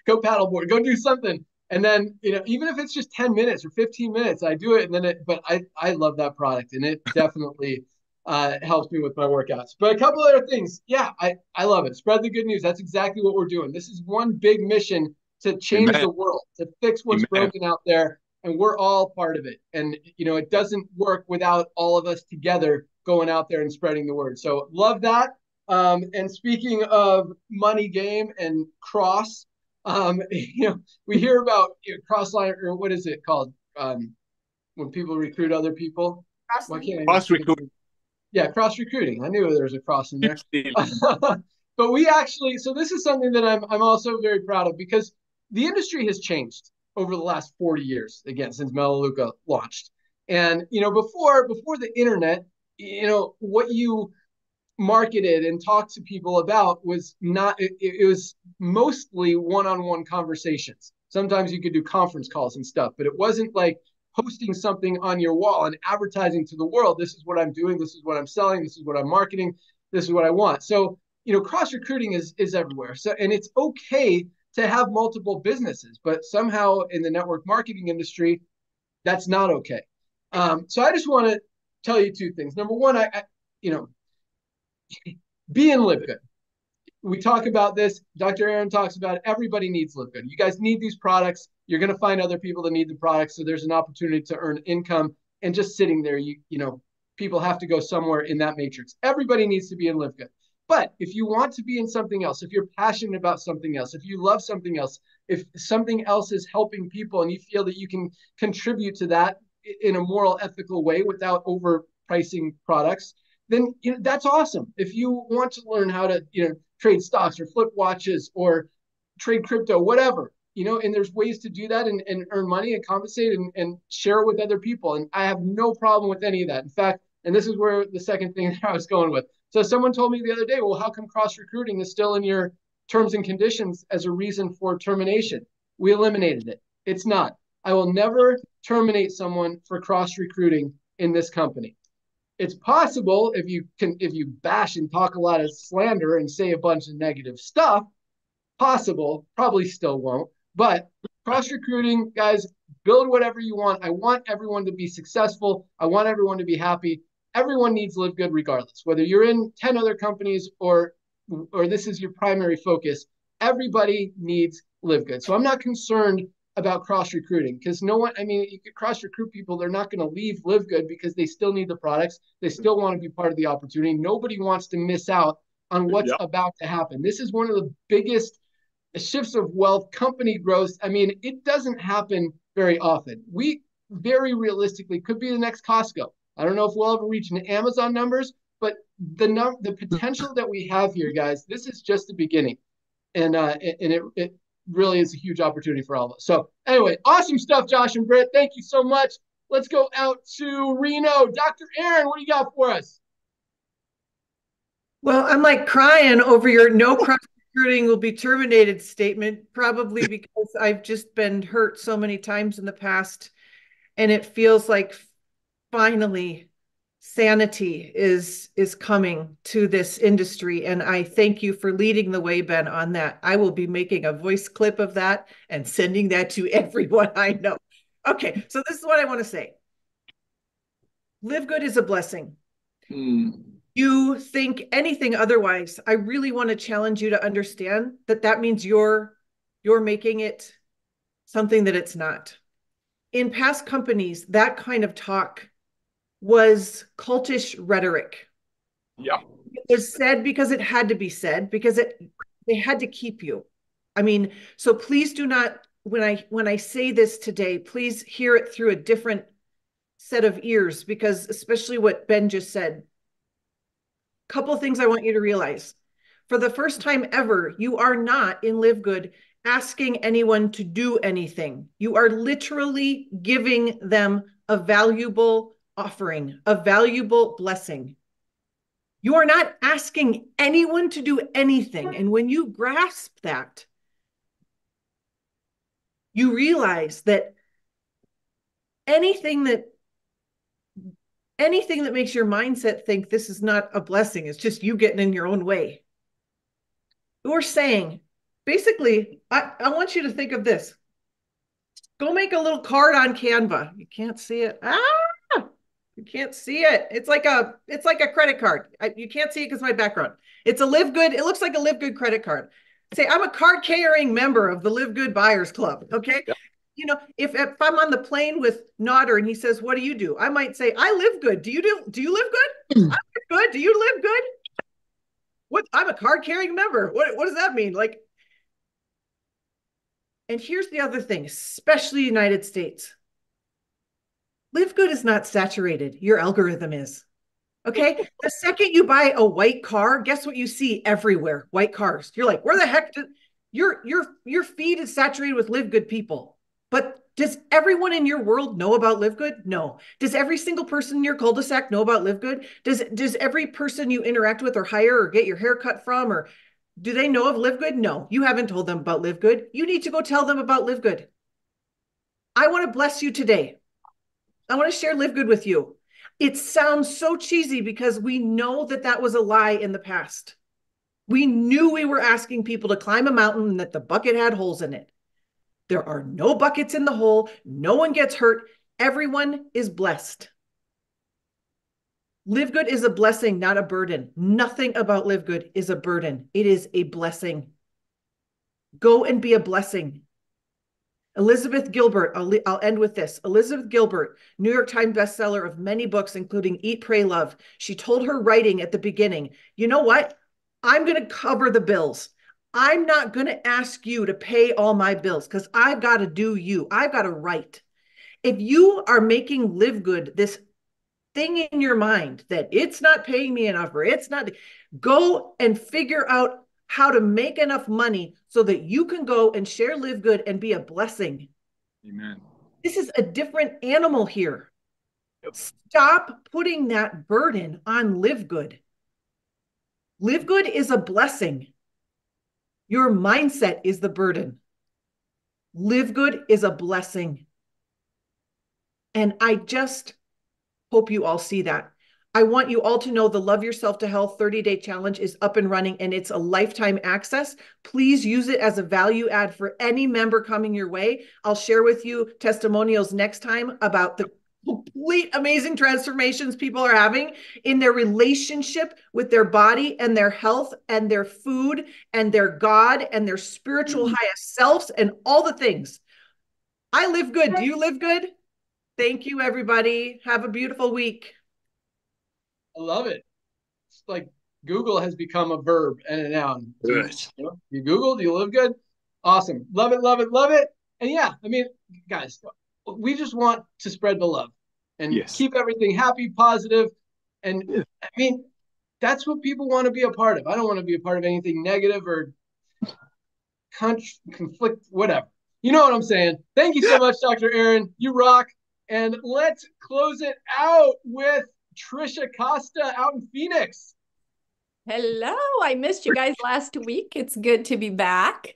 A: go paddleboard, go do something. And then, even if it's just 10 minutes or 15 minutes, I do it. And then but I love that product, and it definitely helps me with my workouts. But a couple other things. Yeah, I love it. Spread the good news. That's exactly what we're doing. This is one big mission to change the world, to fix what's broken out there. And we're all part of it. And, it doesn't work without all of us together going out there and spreading the word. So love that. And speaking of money game and cross, we hear about cross-line, or what is it called? When people recruit other people.
D: Cross-recruiting.
A: Yeah, cross recruiting. I knew there was a cross in there. But we actually, so this is something that I'm also very proud of, because the industry has changed over the last 40 years, again, since Melaleuca launched. And, before the internet, what you marketed and talked to people about was not, it was mostly one-on-one conversations. Sometimes you could do conference calls and stuff, but it wasn't like posting something on your wall and advertising to the world. This is what I'm doing. This is what I'm selling. This is what I'm marketing. This is what I want. So, cross recruiting is everywhere. So, and it's okay to have multiple businesses, but somehow in the network marketing industry, that's not okay. So I just want to tell you two things. Number one, be in LiveGood. We talk about this. Dr. Aaron talks about it. Everybody needs LiveGood. You guys need these products. You're going to find other people that need the products. So there's an opportunity to earn income. And just sitting there, people have to go somewhere in that matrix. Everybody needs to be in LiveGood. But if you want to be in something else, if you're passionate about something else, if you love something else, if something else is helping people and you feel that you can contribute to that in a moral, ethical way without overpricing products, then that's awesome. If you want to learn how to trade stocks or flip watches or trade crypto, whatever, and there's ways to do that and earn money and compensate and share it with other people. And I have no problem with any of that. In fact, And this is where the second thing that I was going with. So someone told me the other day, well, how come cross-recruiting is still in your terms and conditions as a reason for termination? We eliminated it. It's not. I will never terminate someone for cross-recruiting in this company. It's possible if you bash and talk a lot of slander and say a bunch of negative stuff, possible, probably still won't. But cross-recruiting, guys, build whatever you want. I want everyone to be successful. I want everyone to be happy. Everyone needs LiveGood regardless, whether you're in 10 other companies or this is your primary focus. Everybody needs LiveGood. So I'm not concerned about cross-recruiting because no one, I mean, you could cross-recruit people. They're not going to leave LiveGood because they still need the products. They still want to be part of the opportunity. Nobody wants to miss out on what's about to happen. This is one of the biggest shifts of wealth, company growth. I mean, it doesn't happen very often. We very realistically could be the next Costco. I don't know if we'll ever reach an Amazon numbers, but the potential that we have here, guys, this is just the beginning. And it really is a huge opportunity for all of us. So anyway, awesome stuff, Josh and Britt. Thank you so much. Let's go out to Reno. Dr. Aaron, what do you got for us?
G: Well, I'm like crying over your no cross-recruiting will be terminated statement, probably because I've just been hurt so many times in the past. And it feels like finally sanity is coming to this industry. And I thank you for leading the way, Ben, on that. I will be making a voice clip of that and sending that to everyone I know. Okay, so this is what I want to say. LiveGood is a blessing. You think anything otherwise, I really want to challenge you to understand that means you're making it something that it's not. In past companies, that kind of talk was cultish rhetoric.
B: Yeah.
G: It was said because it had to be said, because they had to keep you. I mean, so please do not, when I say this today, please hear it through a different set of ears, because especially what Ben just said, a couple of things I want you to realize. For the first time ever, you are not in LiveGood asking anyone to do anything. You are literally giving them a valuable offering, a valuable blessing. You are not asking anyone to do anything. And when you grasp that, you realize that anything that makes your mindset think this is not a blessing, it's just you getting in your own way. You're saying, basically, I want you to think of this. Go make a little card on Canva. You can't see it. You can't see it. It's like a credit card. You can't see it because of my background. It's a LiveGood. It looks like a LiveGood credit card. Say, I'm a card carrying member of the LiveGood Buyers Club. Okay. Yep. You know, if I'm on the plane with Nodder and he says, what do? I might say, I live good. Do you live good? I live good. Do you live good? What? I'm a card carrying member. What does that mean? Like, and here's the other thing, especially United States. LiveGood is not saturated. Your algorithm is. Okay. The second you buy a white car, guess what you see everywhere? White cars. You're like, where the heck did your feed is saturated with LiveGood people. But does everyone in your world know about LiveGood? No. Does every single person in your cul-de-sac know about LiveGood? Does every person you interact with or hire or get your hair cut from, or do they know of LiveGood? No, you haven't told them about LiveGood. You need to go tell them about LiveGood. I want to bless you today. I want to share LiveGood with you. It sounds so cheesy because we know that was a lie in the past. We knew we were asking people to climb a mountain and that the bucket had holes in it. There are no buckets in the hole. No one gets hurt. Everyone is blessed. LiveGood is a blessing, not a burden. Nothing about LiveGood is a burden. It is a blessing. Go and be a blessing. Elizabeth Gilbert, I'll end with this. Elizabeth Gilbert, New York Times bestseller of many books, including Eat, Pray, Love. She told her writing at the beginning, you know what? I'm going to cover the bills. I'm not going to ask you to pay all my bills because I've got to do you. I've got to write. If you are making LiveGood this thing in your mind that it's not paying me enough or it's not, go and figure out how to make enough money so that you can go and share LiveGood and be a blessing.
B: Amen.
G: This is a different animal here. Stop putting that burden on LiveGood. LiveGood is a blessing. Your mindset is the burden. LiveGood is a blessing. And I just hope you all see that. I want you all to know the Love Yourself to Health 30-day challenge is up and running, and it's a lifetime access. Please use it as a value add for any member coming your way. I'll share with you testimonials next time about the complete amazing transformations people are having in their relationship with their body and their health and their food and their God and their spiritual highest selves and all the things. I live good. Do you live good? Thank you, everybody. Have a beautiful week.
A: I love it. It's like Google has become a verb and a noun. You Google, do you live good? Awesome. Love it, love it, love it. And yeah, I mean, guys, we just want to spread the love and keep everything happy, positive. And I mean, that's what people want to be a part of. I don't want to be a part of anything negative or conflict, whatever. You know what I'm saying? Thank you so much, Dr. Aaron. You rock. And let's close it out with Trisha Costa out in Phoenix.
H: Hello, I missed you guys last week. It's good to be back.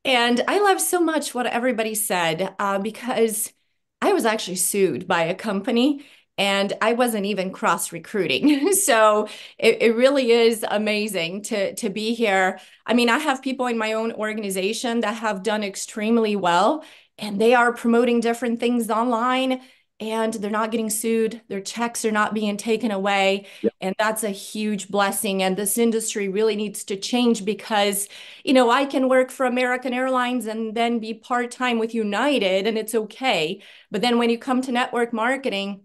H: And I love so much what everybody said because I was actually sued by a company and I wasn't even cross-recruiting. So it really is amazing to be here. I mean, I have people in my own organization that have done extremely well, and they are promoting different things online, and they're not getting sued. Their checks are not being taken away.
B: Yep.
H: And that's a huge blessing. And this industry really needs to change because, you know, I can work for American Airlines and then be part-time with United, and it's okay. But then when you come to network marketing,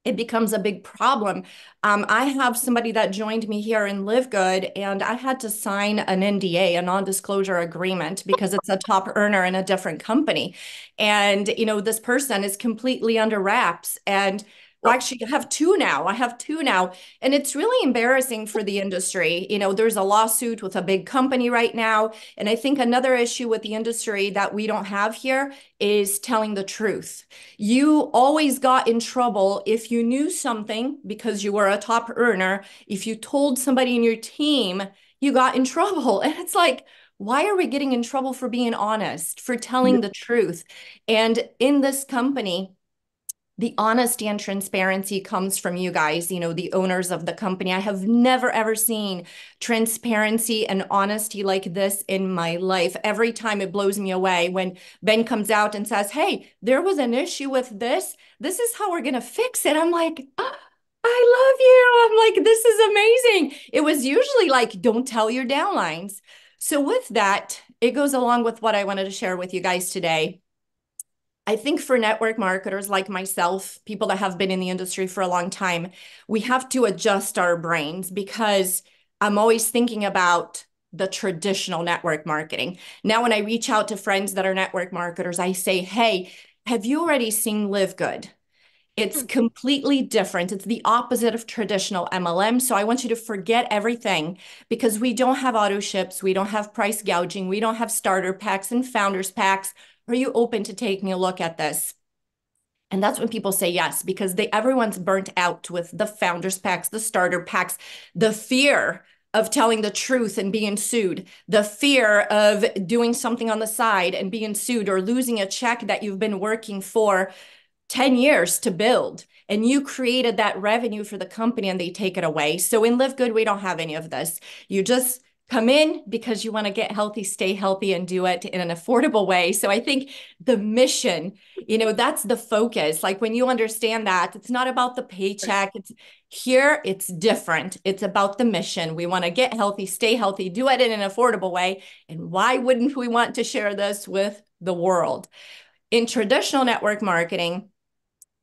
H: it becomes a big problem. I have somebody that joined me here in LiveGood, and I had to sign an NDA, a non-disclosure agreement, because it's a top earner in a different company. And, you know, this person is completely under wraps. And well, actually, I have two now. And it's really embarrassing for the industry. You know, there's a lawsuit with a big company right now. And I think another issue with the industry that we don't have here is telling the truth. You always got in trouble if you knew something because you were a top earner. If you told somebody in your team, you got in trouble. And it's like, why are we getting in trouble for being honest, for telling the truth? And in this company, the honesty and transparency comes from you guys, you know, the owners of the company. I have never, ever seen transparency and honesty like this in my life. Every time it blows me away when Ben comes out and says, hey, there was an issue with this. This is how we're going to fix it. I'm like, oh, I love you. I'm like, this is amazing. It was usually like, don't tell your downlines. So with that, it goes along with what I wanted to share with you guys today. I think for network marketers like myself, people that have been in the industry for a long time, we have to adjust our brains because I'm always thinking about the traditional network marketing. Now, when I reach out to friends that are network marketers, I say, hey, have you already seen LiveGood? It's completely different. It's the opposite of traditional MLM. So I want you to forget everything because we don't have auto ships. We don't have price gouging. We don't have starter packs and founders packs. Are you open to taking a look at this? And that's when people say yes, because everyone's burnt out with the founders packs, the starter packs, the fear of telling the truth and being sued, the fear of doing something on the side and being sued or losing a check that you've been working for 10 years to build. And you created that revenue for the company and they take it away. So in LiveGood, we don't have any of this. You just come in because you want to get healthy, stay healthy, and do it in an affordable way. So I think the mission, you know, that's the focus. Like when you understand that, it's not about the paycheck. It's different. It's about the mission. We want to get healthy, stay healthy, do it in an affordable way. And why wouldn't we want to share this with the world? In traditional network marketing,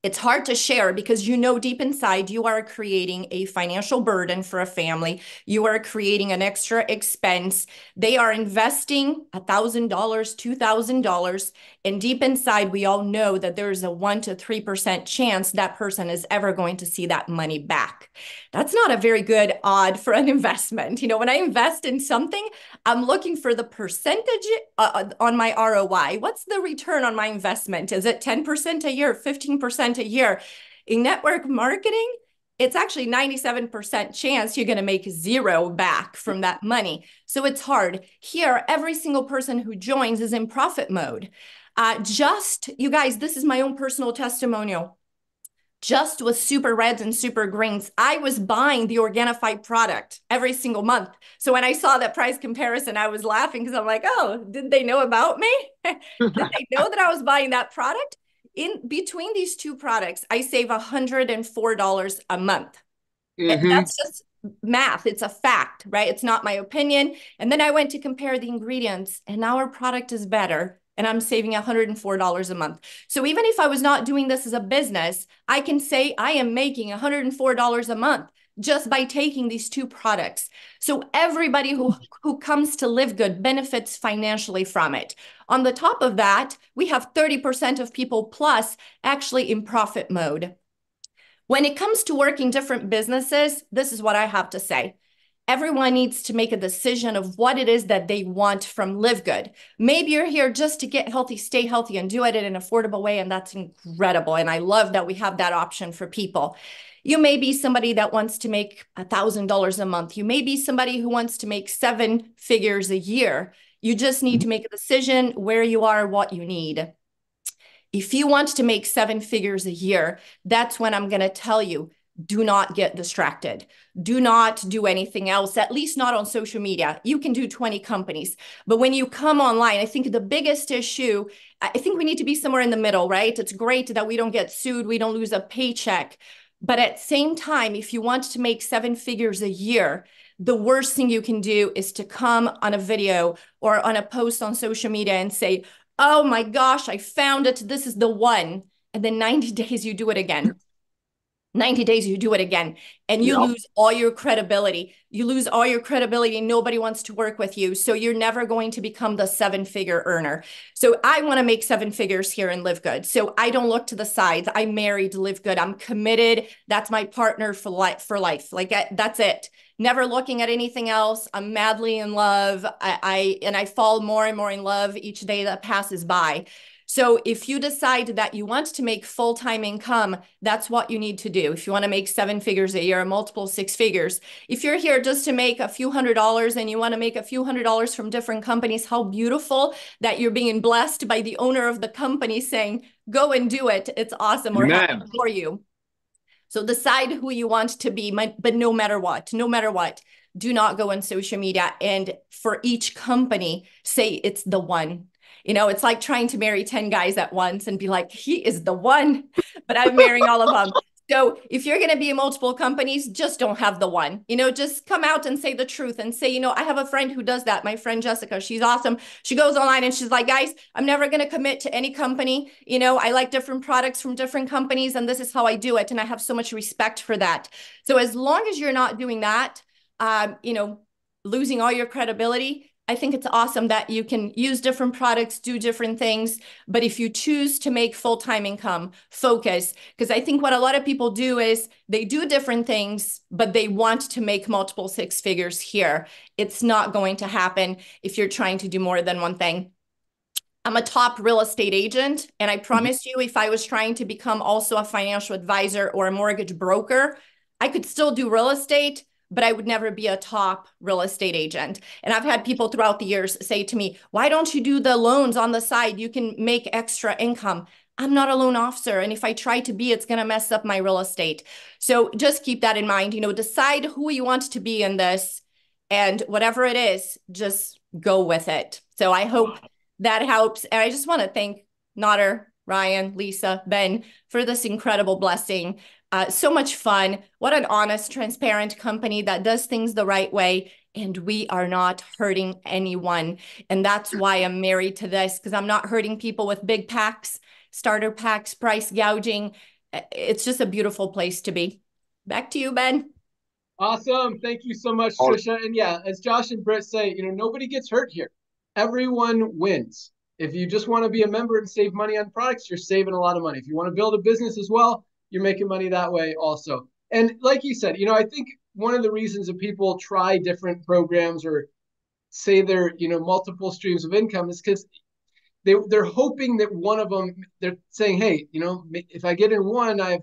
H: it's hard to share because you know deep inside you are creating a financial burden for a family. You are creating an extra expense. They are investing $1,000, $2,000. And deep inside, we all know that there's a 1% to 3% chance that person is ever going to see that money back. That's not a very good odd for an investment. You know, when I invest in something, I'm looking for the percentage on my ROI. What's the return on my investment? Is it 10% a year, 15% a year? In network marketing, it's actually 97% chance you're going to make zero back from that money. So it's hard. Here, every single person who joins is in profit mode. You guys, this is my own personal testimonial. Just with super reds and super greens, I was buying the Organifi product every single month. So when I saw that price comparison, I was laughing because I'm like, oh, did they know about me? Did they know that I was buying that product? In between these two products, I save $104 a month. And that's just math. It's a fact, right? It's not my opinion. And then I went to compare the ingredients, and our product is better. And I'm saving $104 a month. So even if I was not doing this as a business, I can say I am making $104 a month just by taking these two products. So everybody who comes to LiveGood benefits financially from it. On the top of that, we have 30% of people plus actually in profit mode. When it comes to working different businesses, this is what I have to say. Everyone needs to make a decision of what it is that they want from LiveGood. Maybe you're here just to get healthy, stay healthy, and do it in an affordable way, and that's incredible. And I love that we have that option for people. You may be somebody that wants to make $1,000 a month. You may be somebody who wants to make 7 figures a year. You just need to make a decision where you are, what you need. If you want to make 7 figures a year, that's when I'm going to tell you, do not get distracted. Do not do anything else, at least not on social media. You can do 20 companies. But when you come online, I think the biggest issue, I think we need to be somewhere in the middle, right? It's great that we don't get sued. We don't lose a paycheck. But at the same time, if you want to make 7 figures a year, the worst thing you can do is to come on a video or on a post on social media and say, oh my gosh, I found it. This is the one. And then 90 days, you do it again. 90 days, you do it again, and you lose all your credibility. You lose all your credibility, and nobody wants to work with you. So you're never going to become the 7-figure earner. So I want to make 7 figures here in LiveGood. So I don't look to the sides. I married LiveGood. I'm committed. That's my partner for life. Like that's it. Never looking at anything else. I'm madly in love. I fall more and more in love each day that passes by. So if you decide that you want to make full-time income, that's what you need to do. If you want to make 7 figures a year, multiple 6 figures. If you're here just to make a few $100s and you want to make a few $100s from different companies, how beautiful that you're being blessed by the owner of the company saying, go and do it. It's awesome. We're happy for you. So decide who you want to be, but no matter what, do not go on social media and for each company, say it's the one. You know, it's like trying to marry 10 guys at once and be like, he is the one, but I'm marrying all of them. So if you're going to be in multiple companies, just don't have the one, you know, just come out and say the truth and say, you know, I have a friend who does that. My friend, Jessica, she's awesome. She goes online and she's like, guys, I'm never going to commit to any company. You know, I like different products from different companies and this is how I do it. And I have so much respect for that. So as long as you're not doing that, you know, losing all your credibility, I think it's awesome that you can use different products, do different things. But if you choose to make full-time income, focus. Because I think what a lot of people do is they do different things, but they want to make multiple 6 figures here. It's not going to happen if you're trying to do more than one thing. I'm a top real estate agent. And I promise you, if I was trying to become also a financial advisor or a mortgage broker, I could still do real estate, but I would never be a top real estate agent. And I've had people throughout the years say to me, why don't you do the loans on the side? You can make extra income. I'm not a loan officer. And if I try to be, it's going to mess up my real estate. So just keep that in mind, you know, decide who you want to be in this and whatever it is, just go with it. So I hope that helps. And I just want to thank Nader, Ryan, Lisa, Ben for this incredible blessing. So much fun. What an honest, transparent company that does things the right way. And we are not hurting anyone. And that's why I'm married to this, because I'm not hurting people with big packs, starter packs, price gouging. It's just a beautiful place to be. Back to you, Ben.
A: Awesome. Thank you so much, Trisha. And yeah, as Josh and Britt say, you know, nobody gets hurt here. Everyone wins. If you just want to be a member and save money on products, you're saving a lot of money. If you want to build a business as well, you're making money that way also. And like you said, you know, I think one of the reasons that people try different programs or say they're, you know, multiple streams of income is because they're hoping that one of them, they're saying, hey, if I get in one, I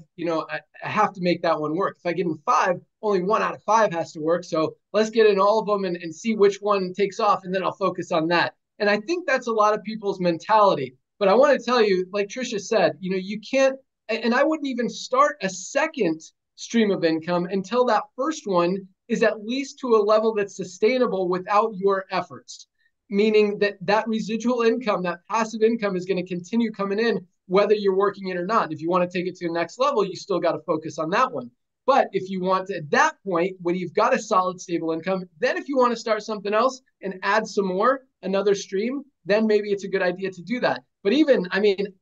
A: have to make that one work. If I get in 5, only 1 out of 5 has to work. So let's get in all of them and see which one takes off, and then I'll focus on that. And I think that's a lot of people's mentality. But I want to tell you, like Trisha said, you can't, and I wouldn't even start a second stream of income until that first one is at least to a level that's sustainable without your efforts. Meaning that residual income, that passive income is going to continue coming in whether you're working it or not. If you want to take it to the next level, you still got to focus on that one. But if you want to, at that point, when you've got a solid, stable income, then if you want to start something else and add some more, another stream, then maybe it's a good idea to do that. But even,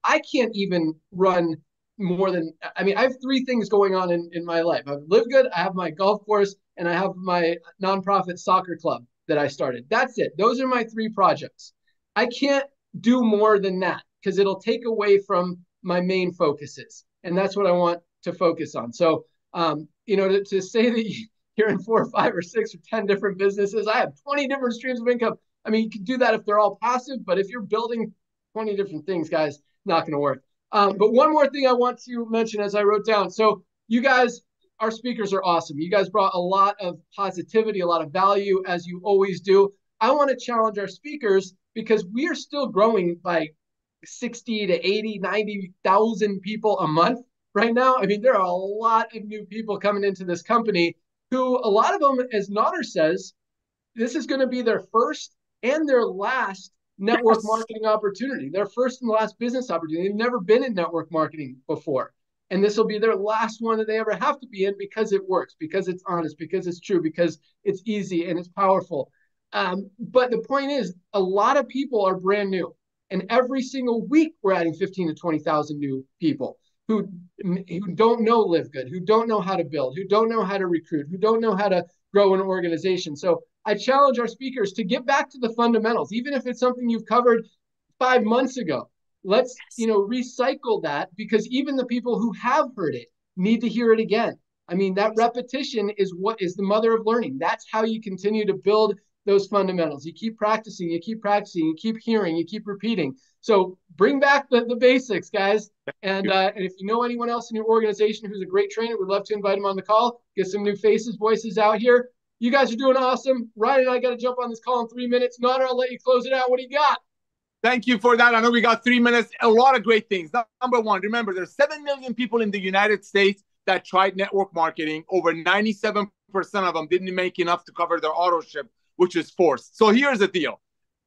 A: I can't even run more than, I have 3 things going on in my life. I have LiveGood, I have my golf course, and I have my nonprofit soccer club that I started. That's it. Those are my 3 projects. I can't do more than that because it'll take away from my main focuses. And that's what I want to focus on. So, to say that you're in 4 or 5 or 6 or 10 different businesses, I have 20 different streams of income. You can do that if they're all passive, but if you're building 20 different things, guys, not going to work. But one more thing I want to mention as I wrote down. So you guys, our speakers are awesome. You guys brought a lot of positivity, a lot of value, as you always do. I want to challenge our speakers because we are still growing by 60 to 80, 90,000 people a month right now. There are a lot of new people coming into this company who, a lot of them, as Nader says, this is going to be their first and their last network marketing opportunity, their first and last business opportunity. They've never been in network marketing before. And this will be their last one that they ever have to be in because it works, because it's honest, because it's true, because it's easy and it's powerful. But the point is, a lot of people are brand new. And every single week, we're adding 15 to 20,000 new people who don't know LiveGood, who don't know how to build, who don't know how to recruit, who don't know how to grow an organization. So I challenge our speakers to get back to the fundamentals, even if it's something you've covered 5 months ago. Let's, recycle that, because even the people who have heard it need to hear it again. That repetition is what is the mother of learning. That's how you continue to build those fundamentals. You keep practicing, you keep hearing, you keep repeating. So bring back the basics, guys. And if you know anyone else in your organization who's a great trainer, we'd love to invite them on the call, get some new voices out here. You guys are doing awesome. Ryan and I got to jump on this call in 3 minutes. Nader, I'll let you close it out. What do you got?
D: Thank you for that. I know we got 3 minutes. A lot of great things. Number one, remember, there's 7 million people in the United States that tried network marketing. Over 97% of them didn't make enough to cover their auto ship, which is forced. So here's the deal.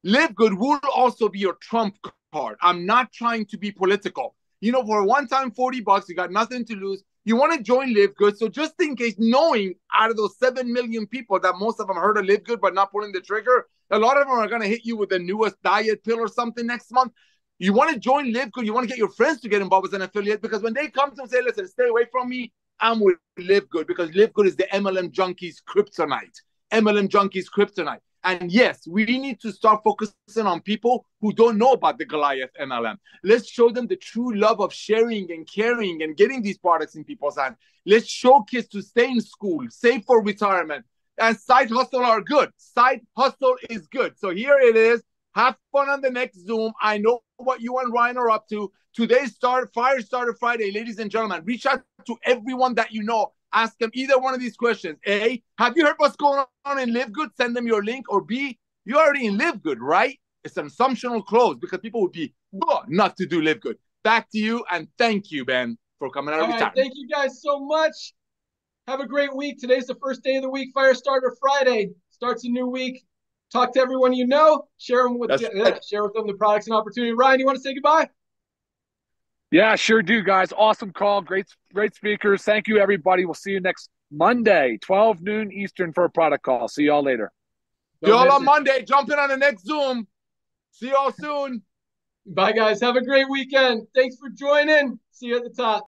D: LiveGood will also be your trump card. I'm not trying to be political. For a one-time $40, you got nothing to lose. You want to join LiveGood. So just in case, knowing out of those 7 million people that most of them heard of LiveGood but not pulling the trigger, a lot of them are going to hit you with the newest diet pill or something next month. You want to join LiveGood. You want to get your friends to get involved as an affiliate, because when they come to and say, listen, stay away from me, I'm with LiveGood, because LiveGood is the MLM junkies kryptonite. MLM junkies kryptonite. And yes, we need to start focusing on people who don't know about the Goliath MLM. Let's show them the true love of sharing and caring and getting these products in people's hands. Let's show kids to stay in school, save for retirement. And side hustle are good. Side hustle is good. So here it is. Have fun on the next Zoom. I know what you and Ryan are up to. Today's Firestarter Friday, ladies and gentlemen. Reach out to everyone that you know. Ask them either one of these questions. A, have you heard what's going on in LiveGood? Send them your link. Or B, you're already in LiveGood, right? It's an assumptional close, because people would be not to do LiveGood. Back to you, and thank you, Ben, for coming out of retirement.
A: Thank you guys so much. Have a great week. Today's the first day of the week. Firestarter Friday starts a new week. Talk to everyone you know. Share with them the products and opportunity. Ryan, you want to say goodbye?
B: Yeah, sure do, guys. Awesome call. Great speakers. Thank you, everybody. We'll see you next Monday, 12 noon Eastern, for a product call. See y'all later.
D: Y'all on Monday. Jump in on the next Zoom. See y'all soon.
A: Bye, guys. Have a great weekend. Thanks for joining. See you at the top.